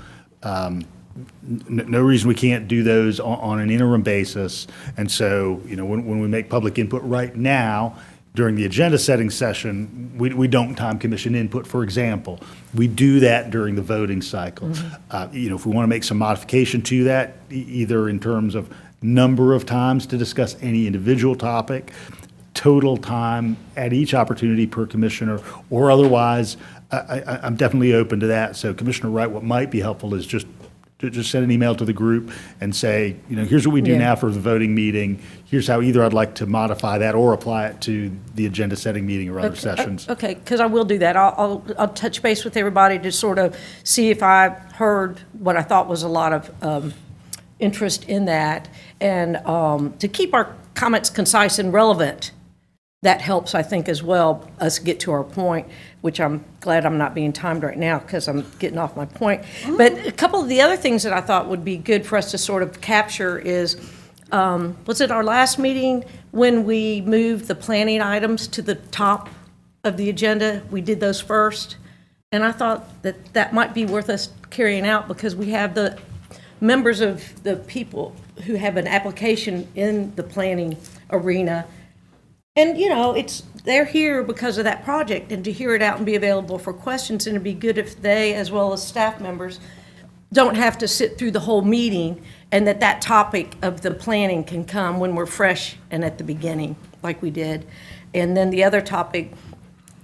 No reason we can't do those on an interim basis. And so, when we make public input right now, during the agenda setting session, we don't time commission input, for example. We do that during the voting cycle. Mm-hmm. If we want to make some modification to that, either in terms of number of times to discuss any individual topic, total time at each opportunity per commissioner, or otherwise, I'm definitely open to that. So Commissioner Wright, what might be helpful is just send an email to the group and say, here's what we do now for the voting meeting. Here's how either I'd like to modify that or apply it to the agenda setting meeting or other sessions. Okay, because I will do that. I'll touch base with everybody to sort of see if I heard what I thought was a lot of interest in that. And to keep our comments concise and relevant, that helps, I think, as well, us get to our point, which I'm glad I'm not being timed right now because I'm getting off my point. But a couple of the other things that I thought would be good for us to sort of capture is was it our last meeting when we moved the planning items to the top of the agenda? We did those first. And I thought that that might be worth us carrying out because we have the members of the people who have an application in the planning arena. And, you know, they're here because of that project, and to hear it out and be available for questions, and it'd be good if they, as well as staff members, don't have to sit through the whole meeting, and that topic of the planning can come when we're fresh and at the beginning, like we did. And then the other topic,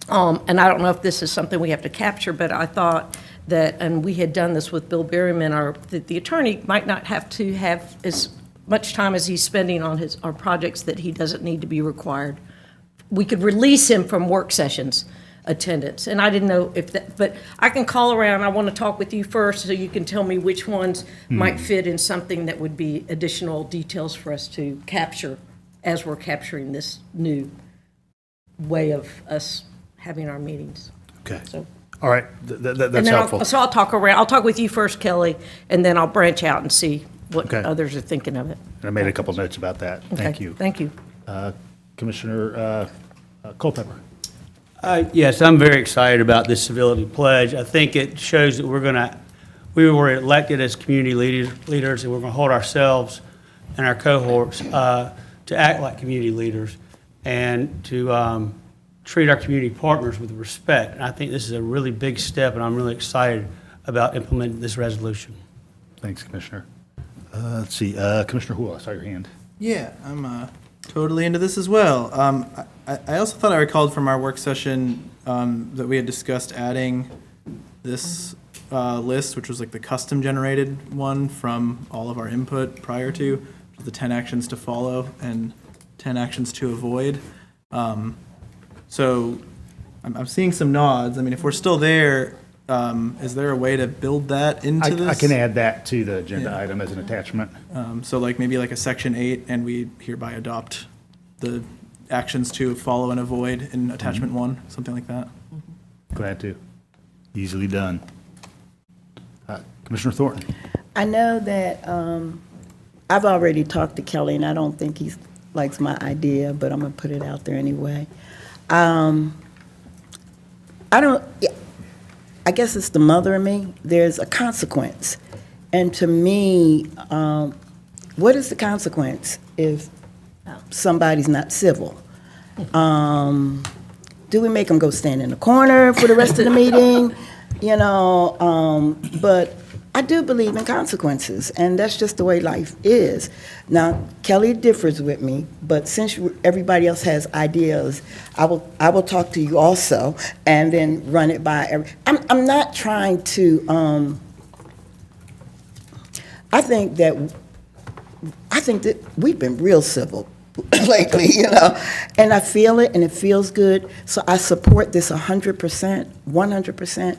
and I don't know if this is something we have to capture, but I thought that, and we had done this with Bill Berryman, that the attorney might not have to have as much time as he's spending on our projects that he doesn't need to be required. We could release him from work sessions attendance. And I didn't know if that, but I can call around. I want to talk with you first so you can tell me which ones might fit in something that would be additional details for us to capture as we're capturing this new way of us having our meetings. Okay. So, all right. That's and then helpful. So I'll talk around. I'll talk with you first, Kelly, and then I'll branch out and see what Okay. others are thinking of it. I made a couple notes about that. Thank Okay. you. Thank you. Commissioner Culpepper. Yes, I'm very excited about this civility pledge. I think it shows that we were elected as community leaders, and we're going to hold ourselves and our cohorts to act like community leaders and to treat our community partners with respect. And I think this is a really big step, and I'm really excited about implementing this resolution. Thanks, Commissioner. Let's see, Commissioner Houle, I saw your hand. Yeah, I'm totally into this as well. I also thought I recalled from our work session that we had discussed adding this list, which was like the custom generated one from all of our input prior to, the 10 actions to follow and 10 actions to avoid. So I'm seeing some nods. I mean, if we're still there, is there a way to build that into this? I can add that to the agenda item as an attachment. So like maybe like a section 8, and we hereby adopt the actions to follow and avoid in attachment 1, something like that. Glad to. Easily done. Commissioner Thornton. I know that I've already talked to Kelly, and I don't think he likes my idea, but I'm going to put it out there anyway. I guess it's the mother in me. There's a consequence. And to me, what is the consequence if somebody's not civil? Do we make them go stand in the corner for the rest of the meeting? You know, but I do believe in consequences, and that's just the way life is. Now, Kelly differs with me, but since everybody else has ideas, I will talk to you also, and then run it by. I'm not trying to. I think that we've been real civil lately, you know, and I feel it, and it feels good. So I support this 100%, 100%.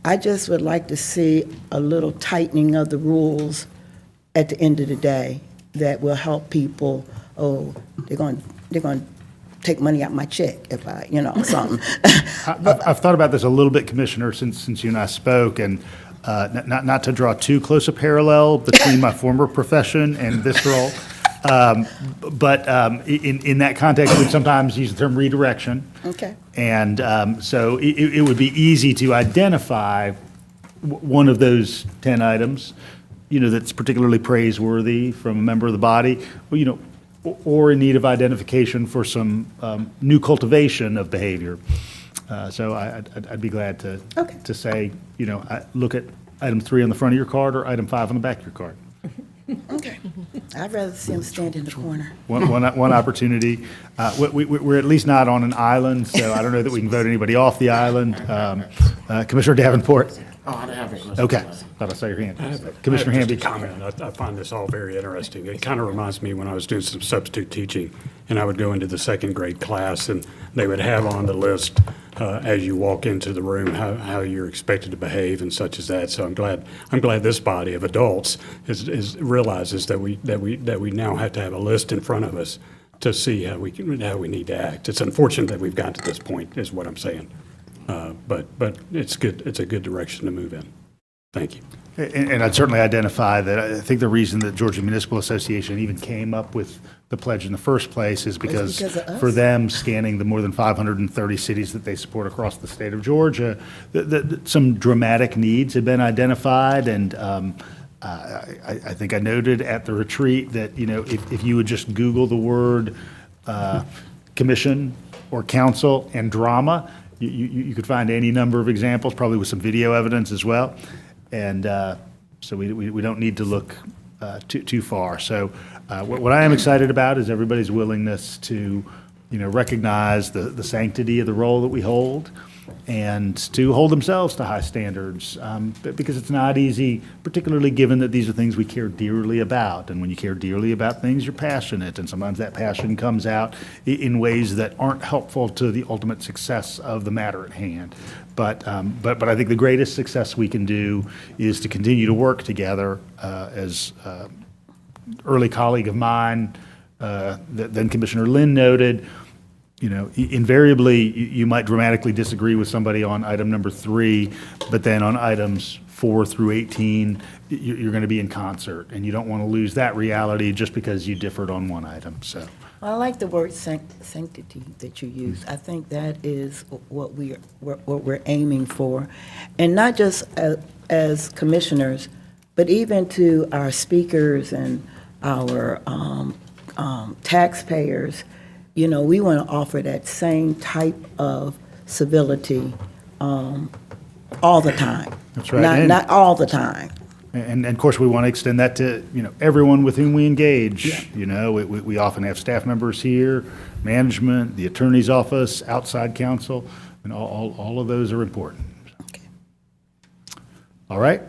I just would like to see a little tightening of the rules at the end of the day that will help people. Oh, they're going to take money out my check if I, you know, something. I've thought about this a little bit, Commissioner, since you and I spoke, and not to draw too close a parallel between my former profession and this role, but in that context, we sometimes use the term redirection. Okay. And so it would be easy to identify one of those 10 items, you know, that's particularly praiseworthy from a member of the body, you know, or in need of identification for some new cultivation of behavior. So I'd be glad to say, you know, look at item 3 on the front of your card or item 5 on the back of your card. Okay. I'd rather see them stand in the corner. One opportunity. We're at least not on an island, so I don't know that we can vote anybody off the island. Commissioner Davenport? Oh, I haven't. Okay. Thought I saw your hand. Commissioner I have Hamby? just a comment. I find this all very interesting. It kind of reminds me when I was doing some substitute teaching, and I would go into the second grade class, and they would have on the list as you walk into the room how you're expected to behave and such as that. So I'm glad this body of adults realizes that we now have to have a list in front of us to see how we need to act. It's unfortunate that we've got to this point, is what I'm saying. But it's good. It's a good direction to move in. Thank you. And I'd certainly identify that I think the reason that Georgia Municipal Association even came up with the pledge in the first place is because because of us? for them, scanning the more than 530 cities that they support across the state of Georgia, some dramatic needs had been identified. And I think I noted at the retreat that, if you would just Google the word commission or council and drama, you could find any number of examples, probably with some video evidence as well. And so we don't need to look too far. So what I am excited about is everybody's willingness to, recognize the sanctity of the role that we hold and to hold themselves to high standards, because it's not easy, particularly given that these are things we care dearly about. And when you care dearly about things, you're passionate, and sometimes that passion comes out in ways that aren't helpful to the ultimate success of the matter at hand. But I think the greatest success we can do is to continue to work together, as early colleague of mine, then Commissioner Lynn noted. Invariably, you might dramatically disagree with somebody on item number 3, but then on items 4 through 18, you're going to be in concert, and you don't want to lose that reality just because you differed on one item. So, I like the word sanctity that you use. I think that is what we're aiming for, and not just as commissioners, but even to our speakers and our taxpayers. We want to offer that same type of civility all the time. That's right. Not all the time. And of course, we want to extend that to, everyone with whom we engage. Yeah. We often have staff members here, management, the attorney's office, outside counsel, and all of those are important. Okay. All right?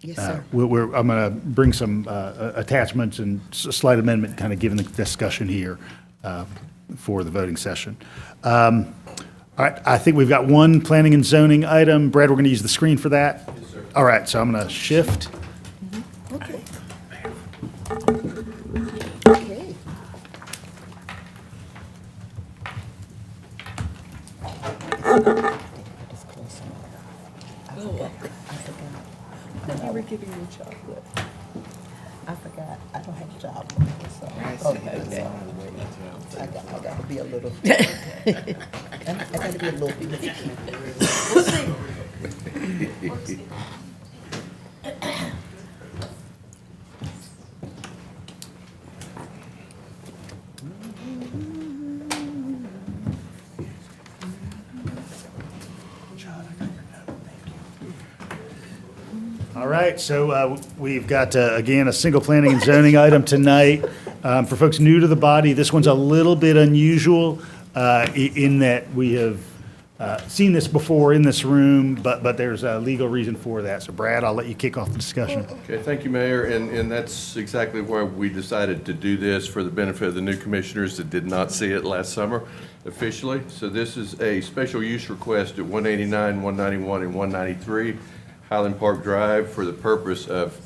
Yes, sir. I'm going to bring some attachments and a slight amendment, kind of given the discussion here for the voting session. All right, I think we've got one planning and zoning item. Brad, we're going to use the screen for that? Yes, sir. All right, so I'm going to shift. Okay. Okay. You were giving me chocolate. I forgot. I don't have a job. So, okay. I got to be a little. I got to be a little bit. We'll see. All right, so we've got, again, a single planning and zoning item tonight. For folks new to the body, this one's a little bit unusual in that we have seen this before in this room, but there's a legal reason for that. So Brad, I'll let you kick off the discussion. Okay, thank you, Mayor, and that's exactly why we decided to do this, for the benefit of the new commissioners that did not see it last summer officially. So this is a special use request at 189, 191, and 193 Highland Park Drive for the purpose of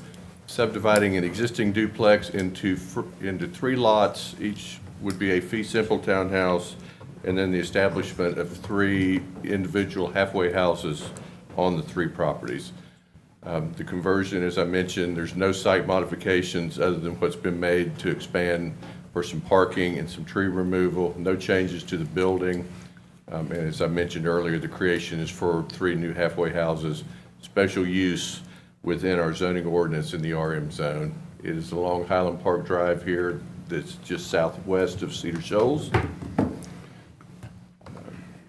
subdividing an existing duplex into 3 lots. Each would be a fee simple townhouse, and then the establishment of 3 individual halfway houses on the 3 properties. The conversion, as I mentioned, there's no site modifications other than what's been made to expand for some parking and some tree removal. No changes to the building. And as I mentioned earlier, the creation is for 3 new halfway houses. Special use within our zoning ordinance in the RM zone. It is along Highland Park Drive here, that's just southwest of Cedar Shoals.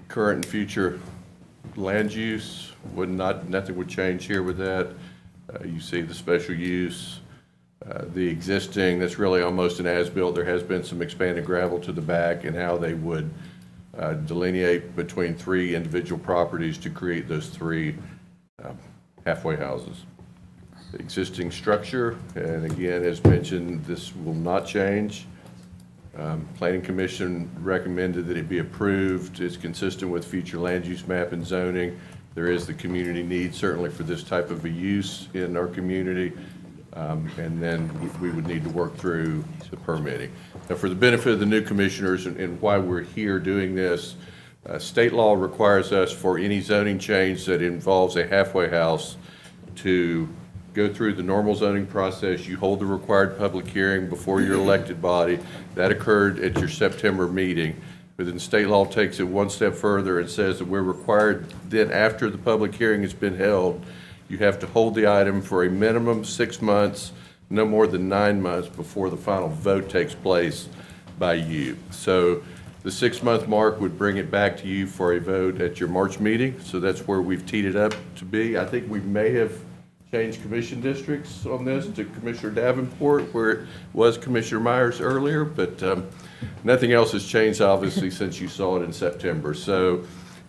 Current and future land use nothing would change here with that. You see the special use. The existing, that's really almost an as-built. There has been some expanded gravel to the back, and how they would delineate between 3 individual properties to create those 3 halfway houses. The existing structure, and again, as mentioned, this will not change. Planning Commission recommended that it be approved. It's consistent with future land use map and zoning. There is the community need certainly for this type of a use in our community. And then we would need to work through the permitting. Now, for the benefit of the new commissioners and why we're here doing this, state law requires us for any zoning change that involves a halfway house to go through the normal zoning process. You hold the required public hearing before your elected body. That occurred at your September meeting. But then state law takes it one step further and says that we're required then, after the public hearing has been held, you have to hold the item for a minimum 6 months, no more than 9 months before the final vote takes place by you. So the 6-month mark would bring it back to you for a vote at your March meeting. So that's where we've teed it up to be. I think we may have changed commission districts on this to Commissioner Davenport, where it was Commissioner Myers earlier, but nothing else has changed, obviously, since you saw it in September. So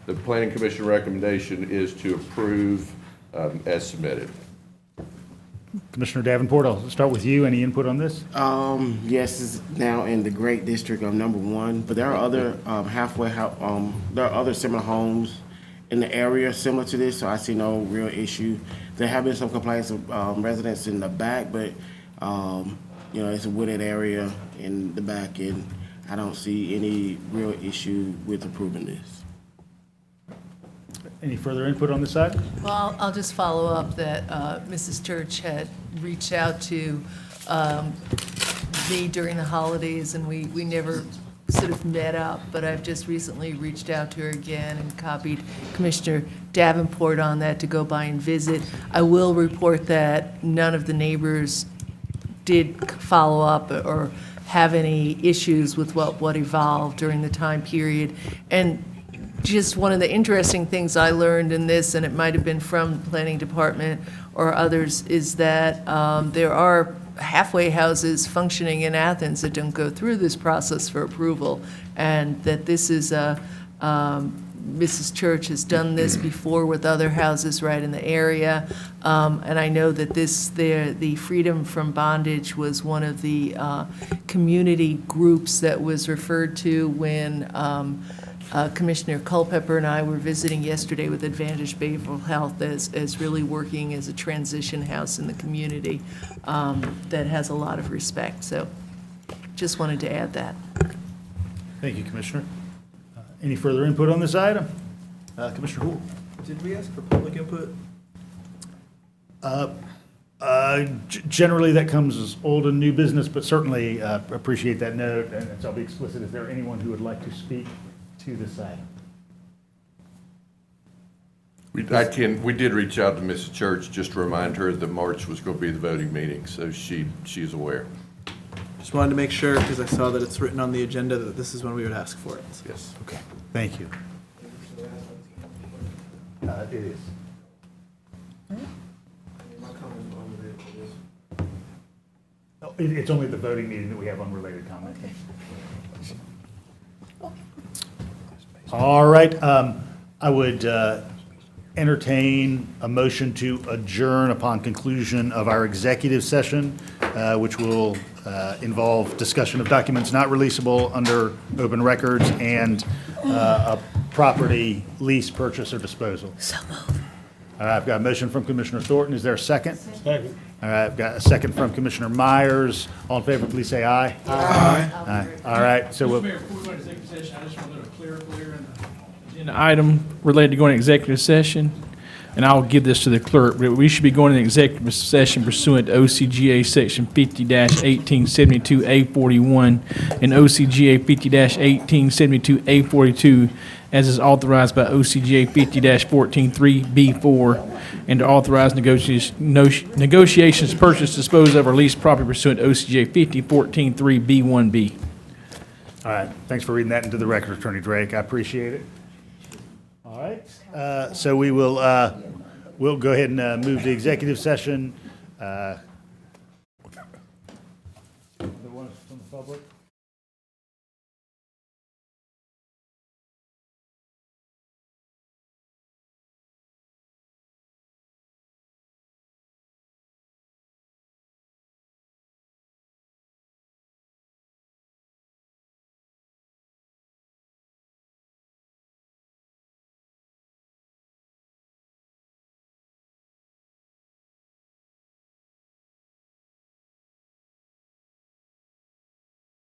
the Planning Commission recommendation is to approve as submitted. Commissioner Davenport, I'll start with you. Any input on this? Yes, it's now in the Great District of number 1, but there are other there are other similar homes in the area similar to this, so I see no real issue. There have been some complaints of residents in the back, but it's a wooded area in the back, and I don't see any real issue with approving this. Any further input on this side? Well, I'll just follow up that Mrs. Church had reached out to me during the holidays, and we never sort of met up, but I've just recently reached out to her again and copied Commissioner Davenport on that to go by and visit. I will report that none of the neighbors did follow up or have any issues with what evolved during the time period. And just one of the interesting things I learned in this, and it might have been from the planning department or others, is that there are halfway houses functioning in Athens that don't go through this process for approval, and that this is Mrs. Church has done this before with other houses right in the area, and I know that the Freedom from Bondage was one of the community groups that was referred to when Commissioner Culpepper and I were visiting yesterday with Advantage Behavioral Health as really working as a transition house in the community that has a lot of respect. So just wanted to add that. Thank you, Commissioner. Any further input on this item? Commissioner Houle. Did we ask for public input? Generally, that comes as old and new business, but certainly appreciate that note. And so I'll be explicit. Is there anyone who would like to speak to this item? We did reach out to Mrs. Church just to remind her that March was going to be the voting meeting, so she's aware. Just wanted to make sure, because I saw that it's written on the agenda, that this is when we would ask for it. Yes. Okay, thank you. It is. It's only the voting meeting that we have unrelated comment. All right, I would entertain a motion to adjourn upon conclusion of our executive session, which will involve discussion of documents not releasable under open records and a property lease, purchase, or disposal. So moved. All right, I've got a motion from Commissioner Thornton. Is there a second? Second. All right, I've got a second from Commissioner Myers. All in favor, please say aye. Aye. Aye. All right, so we'll. Mr. Mayor, before we go into executive session, I just want to know clear in the agenda item related to going to executive session, and I'll give this to the clerk. But we should be going to executive session pursuant to OCGA Section 50-1872A41 and OCGA 50-1872A42, as is authorized by OCGA 50-143B4, and to authorize negotiations to purchase, dispose of, or lease property pursuant to OCGA 50-143B1B. All right, thanks for reading that into the record, Attorney Drake. I appreciate it. All right, so we'll go ahead and move to executive session.